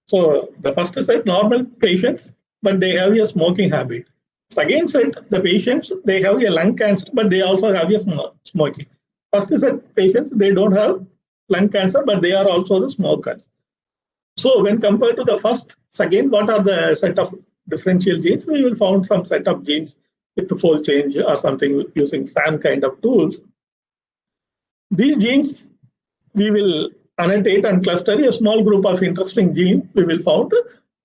So the first set, normal patients, but they have a smoking habit. Second set, the patients, they have a lung cancer, but they also have a smoking. First set patients, they don't have lung cancer, but they are also the smokers. So when compared to the first, again, what are the set of differential genes? We will find some set of genes with the fold change or something using SAM kind of tools. These genes, we will annotate and cluster a small group of interesting genes we will found.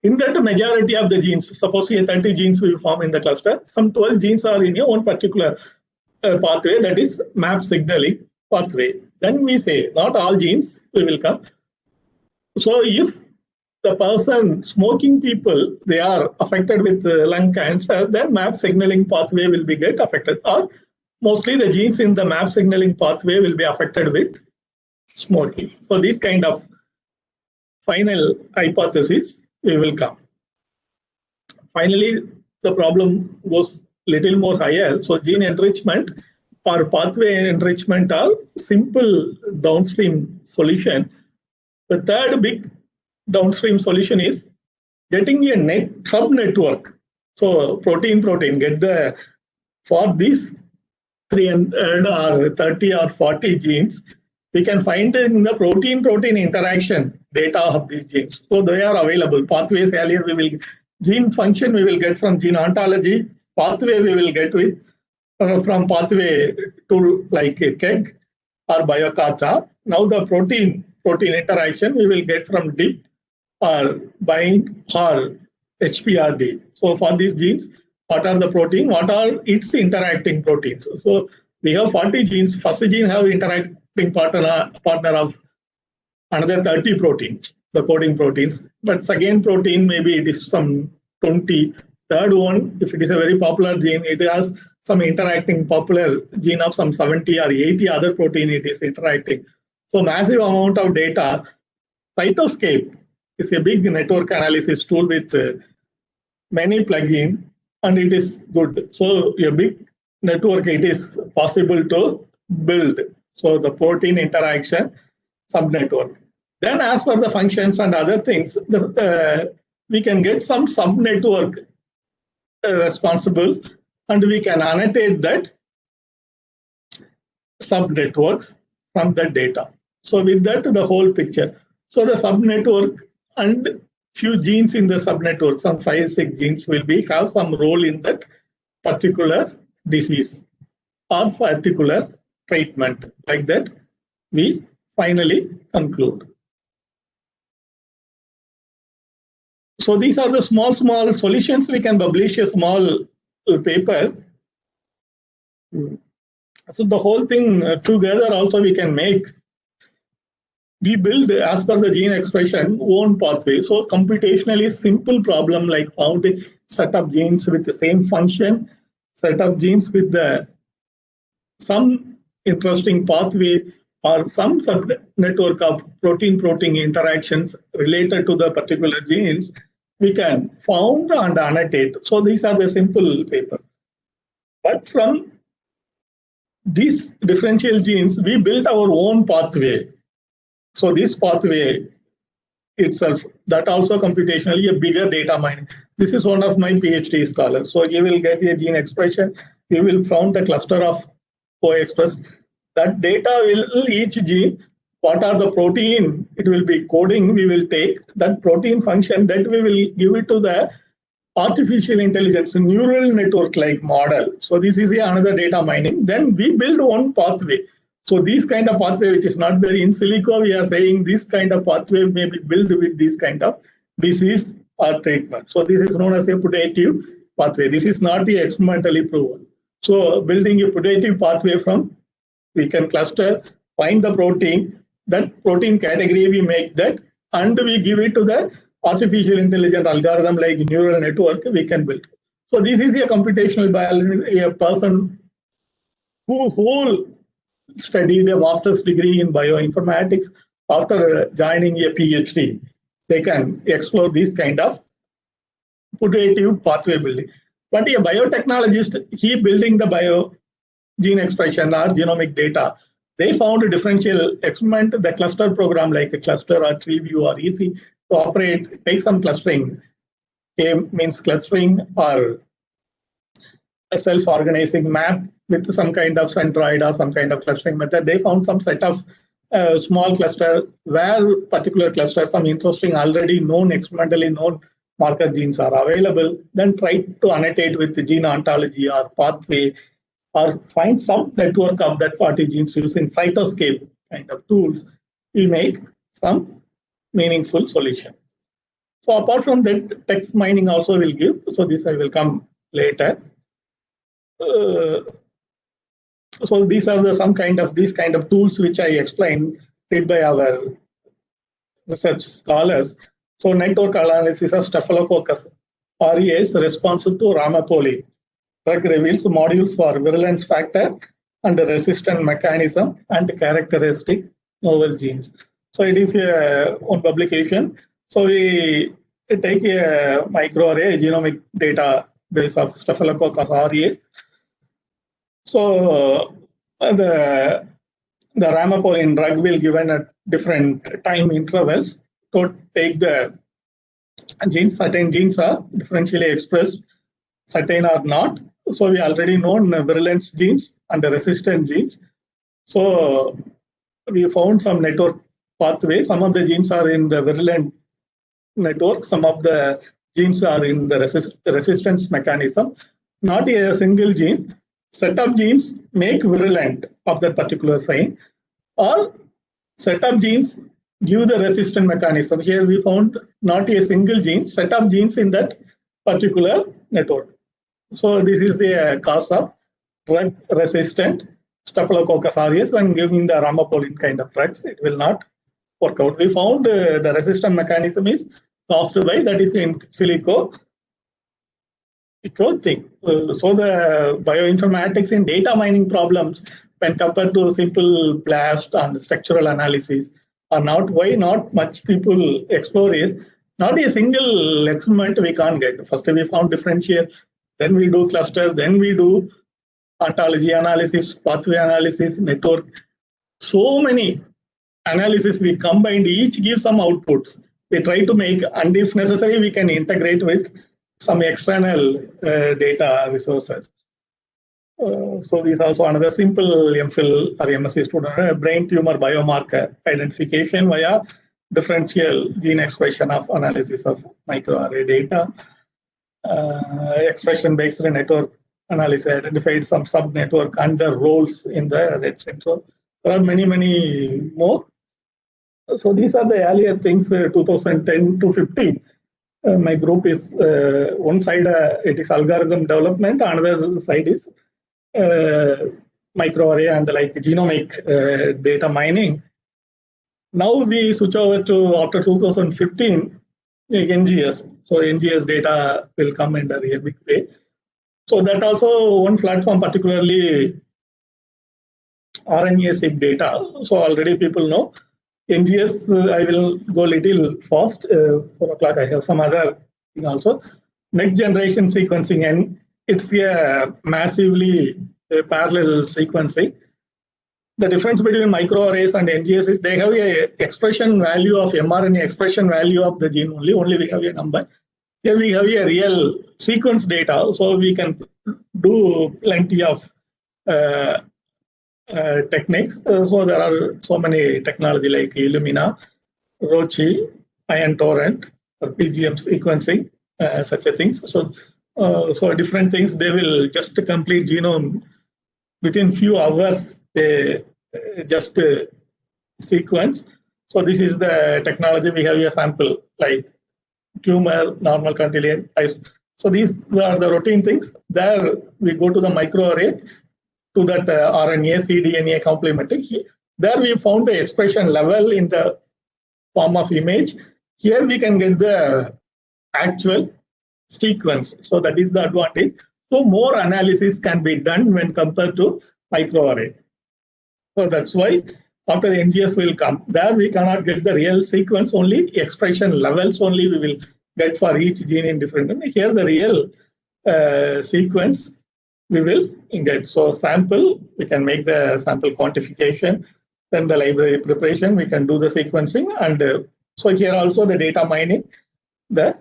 In that, majority of the genes, suppose 30 genes we will form in the cluster, some 12 genes are in one particular pathway, that is map signaling pathway. Then we say not all genes will come. So if the person, smoking people, they are affected with lung cancer, then MAP signaling pathway will be get affected, or mostly the genes in the MAP signaling pathway will be affected with smoking. So this kind of final hypothesis we will come. Finally, the problem goes little more higher. So gene enrichment or pathway enrichment are simple downstream solution. The third big downstream solution is getting a sub-network. So protein, get the, for these 300 or 30 or 40 genes, we can find in the protein interaction data of these genes. So they are available. Pathways earlier we will, gene function we will get from gene ontology, pathway we will get with from pathway to like KEGG or BioCarta. Now the protein interaction we will get from DIP or bind or HPRD. So for these genes, what are the protein? What are its interacting proteins? So we have 40 genes. First gene have interacting partner of another 30 proteins, the coding proteins. But second protein, maybe it is some 20. Third one, if it is a very popular gene, it has some interacting popular gene of some 70 or 80 other protein it is interacting. So massive amount of data. Cytoscape is a big network analysis tool with many plugins, and it is good. So a big network, it is possible to build. So the protein interaction subnetwork. Then as for the functions and other things, we can get some subnetwork responsible, and we can annotate that subnetworks from the data. So with that, the whole picture. So the subnetwork and few genes in the subnetwork, some 5-6 genes will have some role in that particular disease or particular treatment. Like that, we finally conclude. So these are the small solutions. We can publish a small paper. So the whole thing together also we can make. We build as per the gene expression own pathway. So computationally simple problem like found a set of genes with the same function, set of genes with some interesting pathway or some subnetwork of protein interactions related to the particular genes, we can found and annotate. So these are the simple papers. But from these differential genes, we built our own pathway. So this pathway itself, that also computationally a bigger data mining. This is one of my PhD scholars. So you will get a gene expression, you will found the cluster of co-expressed. That data will, each gene, what are the protein, it will be coding, we will take that protein function, that we will give it to the artificial intelligence, neural network like model. So this is another data mining. Then we build one pathway. So this kind of pathway, which is not very in silico, we are saying this kind of pathway may be built with this kind of disease or treatment. So this is known as a putative pathway. This is not experimentally proven. So building a putative pathway from, we can cluster, find the protein, that protein category we make that, and we give it to the artificial intelligent algorithm like neural network we can build. So this is a computational biology, a person who studied a master's degree in bioinformatics. After joining a PhD, they can explore this kind of putative pathway building. But a biotechnologist, he building the gene expression or genomic data, they found a differential experiment, the cluster program like a cluster or tree view or easy to operate, take some clustering. K means clustering or a self-organizing map with some kind of centroid or some kind of clustering method. They found some set of small cluster where particular cluster, some interesting already known, experimentally known marker genes are available, then try to annotate with the gene ontology or pathway or find some network of that 40 genes using cytoscape kind of tools. We make some meaningful solution. So apart from that, text mining also will give. So this I will come later. So these are these kind of tools which I explained did by our research scholars. So network analysis of Staphylococcus aureus responsive to Ramapoli. Drug reveals modules for virulence factor and resistant mechanism and characteristic novel genes. So it is one publication. So we take a microarray genomic database of Staphylococcus aureus. So the Ramapoline drug will given at different time intervals to take the genes. Certain genes are differentially expressed, certain are not. So we already know virulence genes and the resistant genes. So we found some network pathway. Some of the genes are in the virulent network. Some of the genes are in the resistance mechanism. Not a single gene. Set of genes make virulent of that particular sign, or set of genes give the resistant mechanism. Here we found not a single gene, set of genes in that particular network. So this is the cause of drug resistant Staphylococcus aureus. When giving the Ramapoline kind of drugs, it will not work out. We found the resistant mechanism is caused by, that is in silico thing. So the bioinformatics in data mining problems when compared to simple blast and structural analysis are not, why not much people explore is not a single experiment we can't get. First we found differential, then we do cluster, then we do ontology analysis, pathway analysis, network. So many analysis we combined, each gives some outputs. We try to make, and if necessary, we can integrate with some external data resources. So this is also another simple MPhil or MSc student, brain tumor biomarker identification via differential gene expression of analysis of microarray data. Expression-based network analysis identified some subnetwork and the roles in the red central. There are many, many more. So these are the earlier things, 2010 to 15. My group is one side, it is algorithm development, another side is microarray and like genomic data mining. Now we switch over to, after 2015, NGS. So NGS data will come in a really big way. So that also one platform, particularly RNA-seq data. So already people know. NGS, I will go little fast. 4 o'clock, I have some other thing also. Next generation sequencing, and it's a massively parallel sequencing. The difference between microarrays and NGS is they have a expression value of mRNA, expression value of the gene only we have a number. Here we have a real sequence data, so we can do plenty of techniques. So there are so many technology like Illumina, Roche, Ion Torrent, or PGM sequencing, such a things. So different things, they will just complete genome within few hours. They just sequence. So this is the technology. We have a sample like tumor, normal contiguous. So these are the routine things. There we go to the microarray, to that RNA, cDNA complementary. There we found the expression level in the form of image. Here we can get the actual sequence. So that is the advantage. So more analysis can be done when compared to microarray. So that's why after NGS will come. There we cannot get the real sequence, only expression levels only we will get for each gene in different. Here the real sequence we will get. So sample, we can make the sample quantification, then the library preparation, we can do the sequencing, and so here also the data mining, the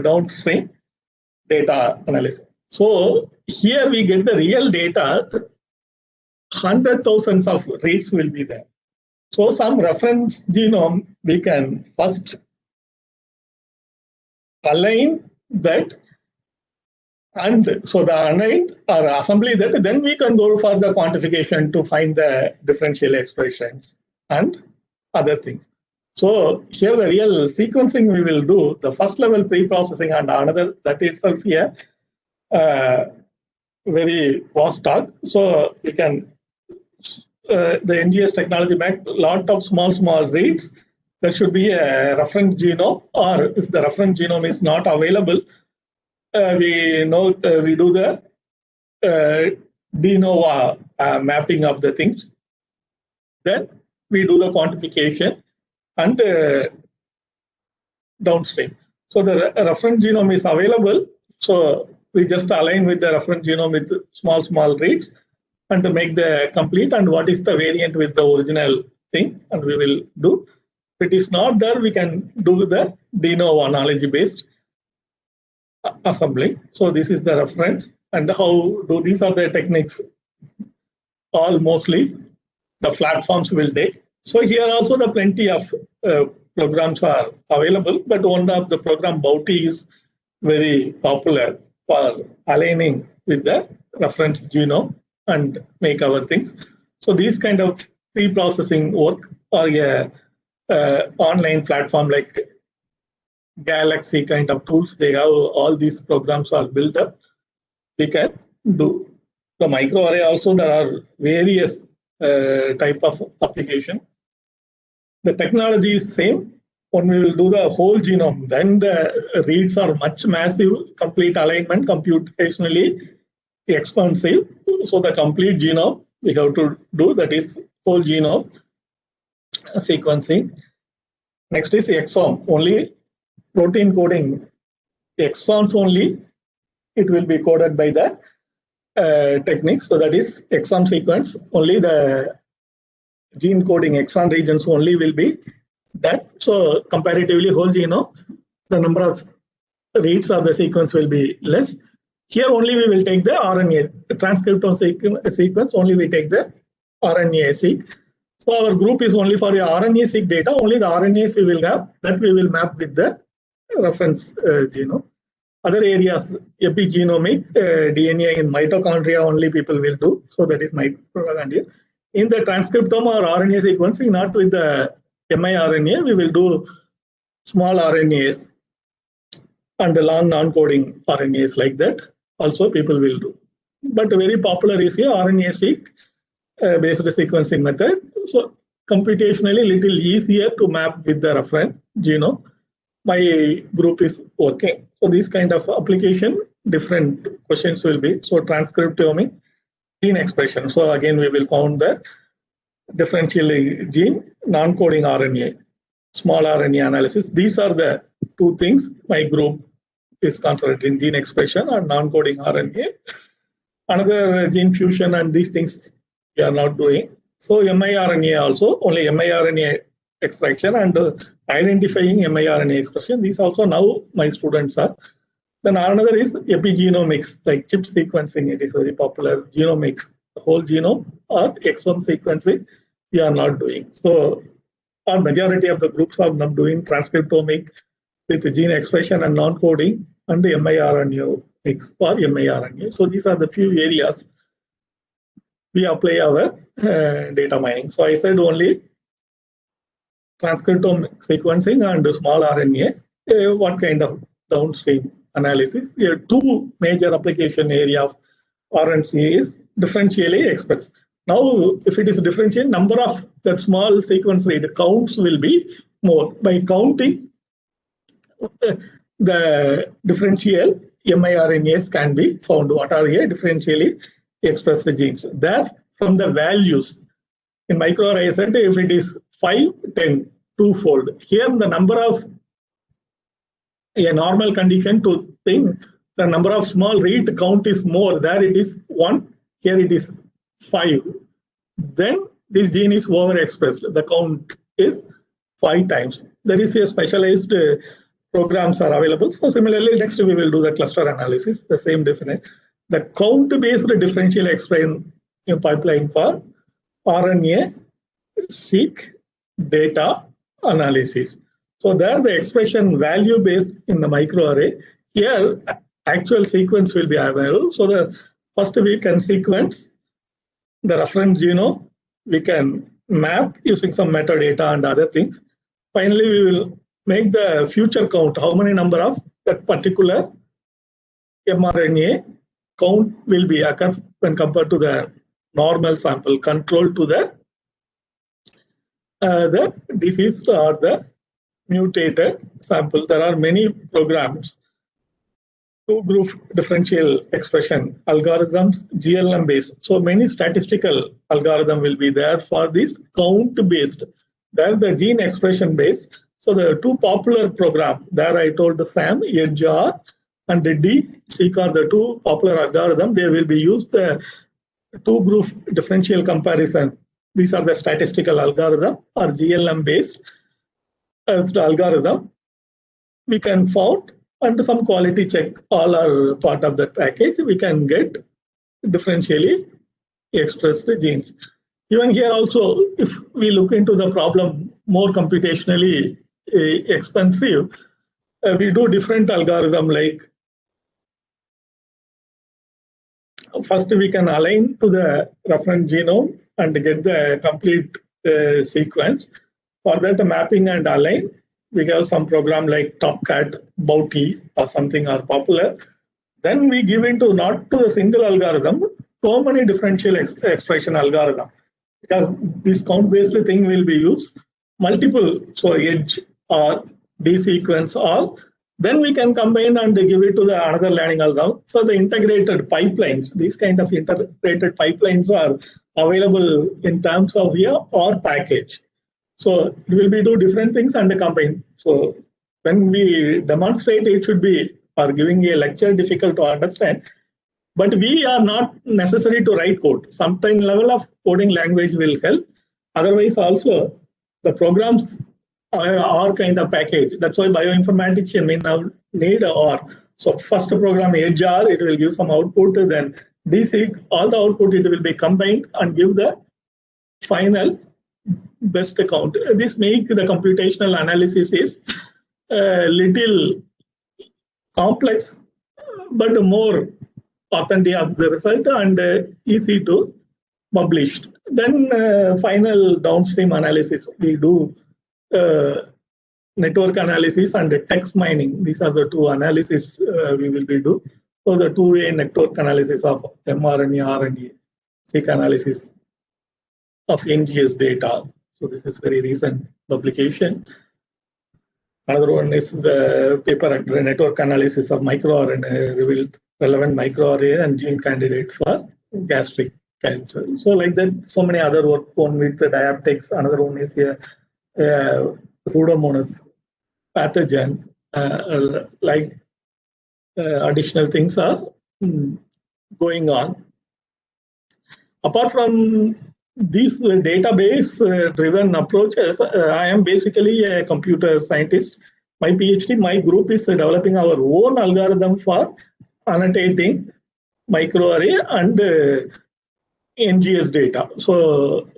downstream data analysis. So here we get the real data, 100,000s of reads will be there. So some reference genome, we can first align that, and so the aligned or assembly that, then we can go for the quantification to find the differential expressions and other things. So here the real sequencing we will do, the first level pre-processing and another, that itself here, very vast talk. So we can, the NGS technology make a lot of small reads. There should be a reference genome, or if the reference genome is not available, we do the de novo mapping of the things. Then we do the quantification and downstream. So the reference genome is available. So we just align with the reference genome with small reads and to make the complete, and what is the variant with the original thing, and we will do. If it is not there, we can do the de novo analogy based assembly. So this is the reference, and how do these are the techniques. All mostly the platforms will take. So here also the plenty of programs are available, but one of the program Bauti is very popular for aligning with the reference genome and make our things. So these kind of pre-processing work, or a online platform like Galaxy kind of tools, they have all these programs are built up. We can do the microarray also. There are various type of application. The technology is same. When we will do the whole genome, then the reads are much massive, complete alignment, computationally expensive. So the complete genome we have to do, that is whole genome sequencing. Next is exome, only protein coding. Exons only, it will be coded by the technique. So that is exome sequence, only the gene coding exon regions only will be that. So comparatively whole genome, the number of reads of the sequence will be less. Here only we will take the RNA, the transcriptome sequence, only we take the RNA-seq. So our group is only for the RNA-seq data, only the RNAs we will have, that we will map with the reference genome. Other areas, epigenomic, DNA in mitochondria only people will do, so that is mitochondria. In the transcriptome or RNA sequencing, not with the miRNA, we will do small RNAs and long non-coding RNAs like that. Also, people will do. But very popular is here RNA-seq based sequencing method. So computationally little easier to map with the reference genome. My group is working. So this kind of application, different questions will be. So transcriptomic, gene expression. So again, we will found the differential gene, non-coding RNA, small RNA analysis. These are the two things my group is concentrating: gene expression and non-coding RNA. Another gene fusion and these things we are not doing. So miRNA also, only miRNA extraction and identifying miRNA expression. These also now my students are. Then another is epigenomics, like chip sequencing. It is very popular. Genomics, the whole genome, or exome sequencing, we are not doing. So our majority of the groups are not doing transcriptomic with gene expression and non-coding, and the miRNA mix or miRNA. So these are the few areas we apply our data mining. So I said only transcriptome sequencing and small RNA, what kind of downstream analysis. Here, two major application area of RNA is differentially expressed. Now, if it is differential, number of that small sequence read counts will be more. By counting, the differential miRNAs can be found. What are here differentially expressed genes? There, from the values in microarray, I said if it is 5, 10, twofold. Here, the number of a normal condition to think the number of small read count is more. There it is 1, here it is 5. Then this gene is overexpressed. The count is 5 times. There is a specialized programs are available. So similarly, next we will do the cluster analysis, the same definition. The count-based differential expression pipeline for RNA-seq data analysis. So there the expression value-based in the microarray. Here, actual sequence will be available. So the first we can sequence the reference genome. We can map using some metadata and other things. Finally, we will make the future count, how many number of that particular mRNA count will be occur when compared to the normal sample control to the diseased or the mutated sample. There are many programs, two-group differential expression algorithms, GLM based. So many statistical algorithm will be there for this count based. There's the gene expression based. So the two popular program there I told the SAM, EDGR and the D-seq are the two popular algorithm. They will be used the two-group differential comparison. These are the statistical algorithm or GLM based algorithm. We can found and some quality check all are part of that package. We can get differentially expressed genes. Even here also, if we look into the problem more computationally expensive, we do different algorithm like first we can align to the reference genome and get the complete sequence. For that mapping and align, we have some program like TopCat, Bouty or something are popular. Then we give into not to a single algorithm, so many differential expression algorithm. Because this count-based thing will be used multiple, so edge or D-sequence or then we can combine and give it to the another learning algorithm. So the integrated pipelines, these kind of integrated pipelines are available in terms of here or package. So it will be do different things and combine. So when we demonstrate, it should be or giving a lecture difficult to understand. But we are not necessary to write code. Sometime level of coding language will help. Otherwise, also the programs are kind of package. That's why bioinformatics may now need or. So first program HR, it will give some output. Then D-seq, all the output it will be combined and give the final best count. This make the computational analysis is little complex, but more authentic of the result and easy to publish. Then final downstream analysis, we do network analysis and text mining. These are the two analysis we will be do. So the two-way network analysis of mRNA, RNA, seq analysis of NGS data. So this is very recent publication. Another one is the paper network analysis of microRNA revealed relevant microarray and gene candidate for gastric cancer. So like that, so many other work. One with the diaptics, another one is a Pseudomonas pathogen. Additional things are going on. Apart from these database-driven approaches, I am basically a computer scientist. My PhD, my group is developing our own algorithm for annotating microarray and NGS data. So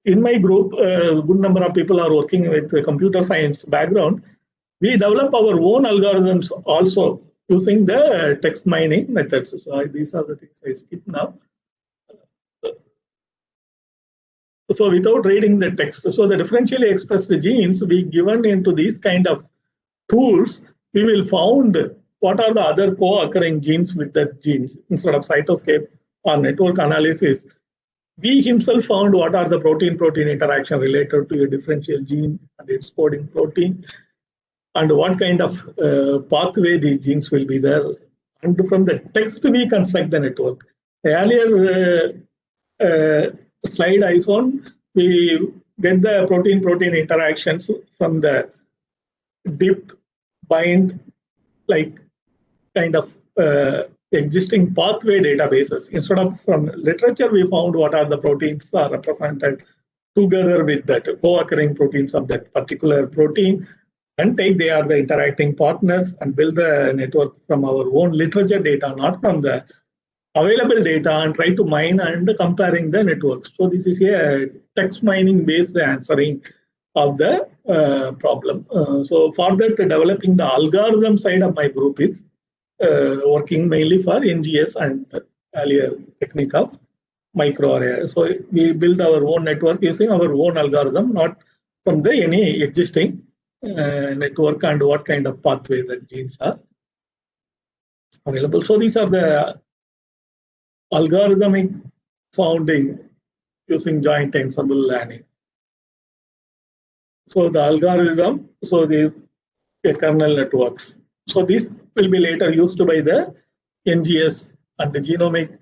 in my group, a good number of people are working with a computer science background. We develop our own algorithms also using the text mining methods. So these are the things I skip now. So without reading the text, so the differentially expressed genes we given into these kind of tools, we will found what are the other co-occurring genes with that genes. Instead of cytoscape or network analysis, we himself found what are the protein-protein interaction related to a differential gene and its coding protein, and what kind of pathway these genes will be there. And from the text, we construct the network. The earlier slide I saw, we get the protein-protein interactions from the dip, bind, like kind of existing pathway databases. Instead of from literature, we found what are the proteins are represented together with that co-occurring proteins of that particular protein, and take they are the interacting partners and build the network from our own literature data, not from the available data, and try to mine and comparing the networks. So this is a text mining based answering of the problem. So for that, developing the algorithm side of my group is working mainly for NGS and earlier technique of microarray. So we build our own network using our own algorithm, not from the any existing network and what kind of pathway that genes are available. So these are the algorithmic founding using joint ensemble learning. So the algorithm, so the kernel networks. So this will be later used by the NGS and the genomic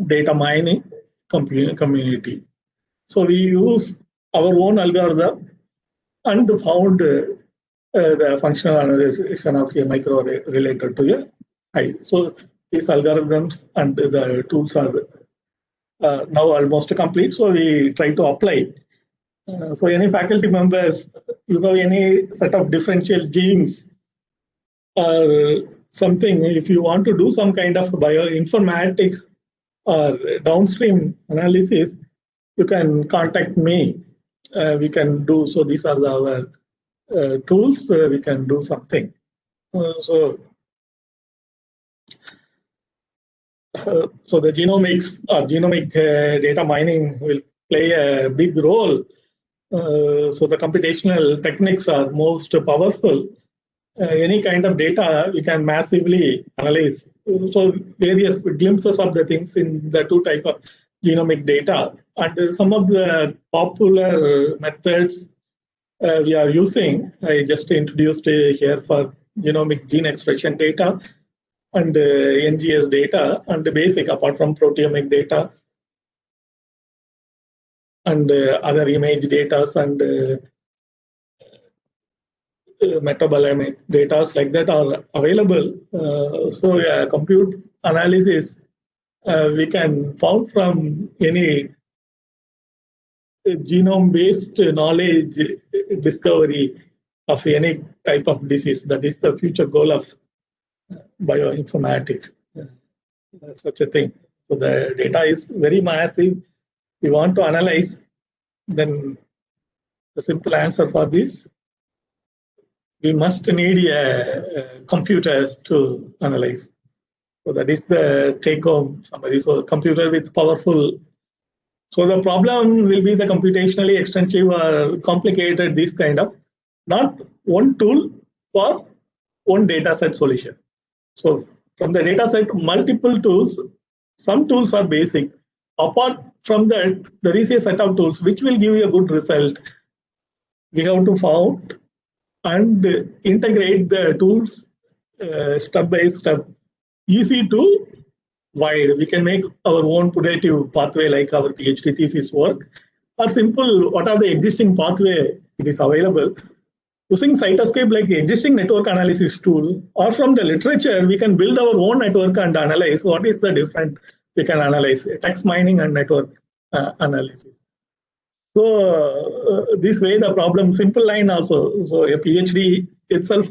data mining community. So we use our own algorithm and found the functional analysis of a microarray related to a high. So these algorithms and the tools are now almost complete. So we try to apply. So any faculty members, you have any set of differential genes or something, if you want to do some kind of bioinformatics or downstream analysis, you can contact me. We can do, so these are our tools, we can do something. So the genomics or genomic data mining will play a big role. So the computational techniques are most powerful. Any kind of data we can massively analyze. So various glimpses of the things in the two types of genomic data, and some of the popular methods we are using. I just introduced here for genomic gene expression data and NGS data and the basic, apart from proteomic data and other image data and metabolomic data like that are available. So compute analysis we can found from any genome-based knowledge discovery of any type of disease. That is the future goal of bioinformatics, such a thing. So the data is very massive. We want to analyze, then the simple answer for this, we must need a computer to analyze. So that is the take-home summary. So a computer with powerful. So the problem will be the computationally extensive or complicated, this kind of, not one tool for one data set solution. So from the data set, multiple tools, some tools are basic. Apart from that, there is a set of tools which will give you a good result. We have to found and integrate the tools step by step, easy to wide. We can make our own putative pathway like our PhD thesis work, or simple, what are the existing pathway it is available. Using Cytoscape like existing network analysis tool, or from the literature, we can build our own network and analyze what is the different we can analyze, text mining and network analysis. So this way the problem, simple line also. So a PhD itself,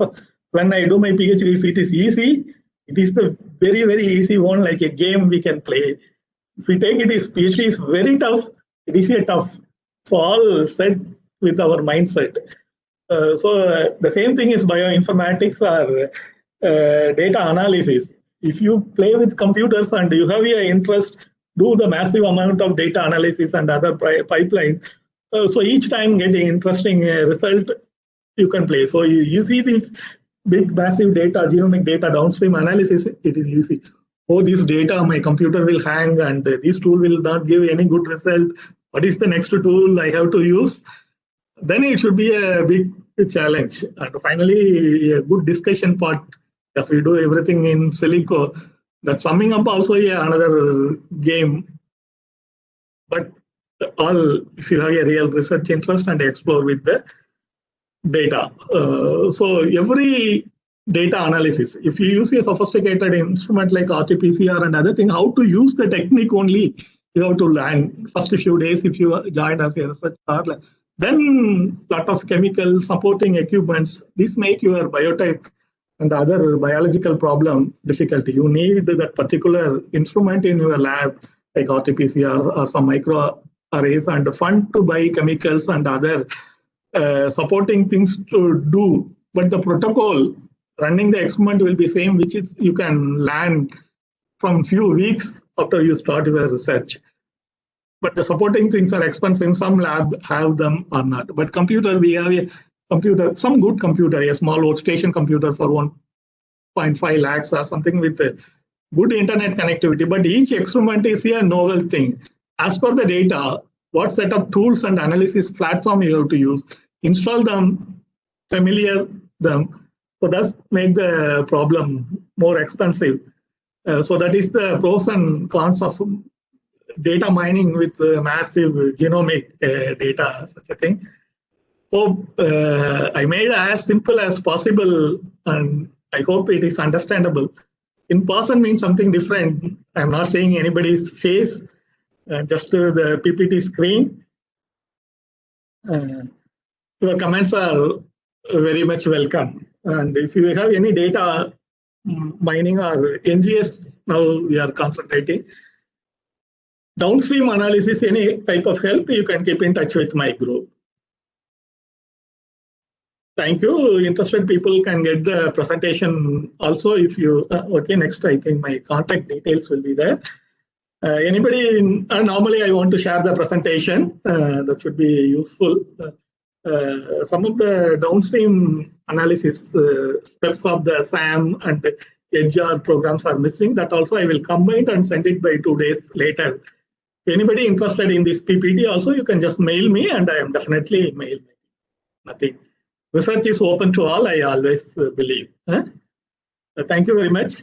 when I do my PhD, if it is easy, it is the very, very easy one, like a game we can play. If we take it is PhD is very tough, it is a tough. So all said with our mindset. So the same thing is bioinformatics or data analysis. If you play with computers and you have an interest, do the massive amount of data analysis and other pipeline. So each time getting interesting result, you can play. So you see this big massive data, genomic data downstream analysis, it is easy. Oh, this data, my computer will hang and this tool will not give any good result. What is the next tool I have to use? Then it should be a big challenge. And finally, a good discussion part, as we do everything in silico. That summing up also another game. But all, if you have a real research interest and explore with the data. So every data analysis. If you use a sophisticated instrument like RT-PCR and other thing, how to use the technique only you have to learn. First few days, if you join as a researcher, then lot of chemical supporting equipments. This make your biotech and other biological problem difficult. You need that particular instrument in your lab, like RT-PCR or some microarrays, and fund to buy chemicals and other supporting things to do. But the protocol running the experiment will be same, which is you can learn from few weeks after you start your research. But the supporting things are expensive. Some lab have them or not. But computer, we have a computer, some good computer, a small workstation computer for 1.5 lakhs or something with a good internet connectivity. But each experiment is a novel thing. As per the data, what set of tools and analysis platform you have to use, install them, familiar them. So that's make the problem more expensive. So that is the pros and cons of data mining with massive genomic data, such a thing. So I made it as simple as possible, and I hope it is understandable. In person means something different. I'm not saying anybody's face, just the PPT screen. Your comments are very much welcome. And if you have any data mining or NGS, now we are concentrating. Downstream analysis, any type of help, you can keep in touch with my group. Thank you. Interested people can get the presentation also. If you, okay, next, I think my contact details will be there. Anybody, normally I want to share the presentation, that should be useful. Some of the downstream analysis steps of the SAM and HR programs are missing. That also I will combine and send it by 2 days later. If anybody interested in this PPT also, you can just mail me and I am definitely mail. Nothing. Research is open to all, I always believe. Thank you very much.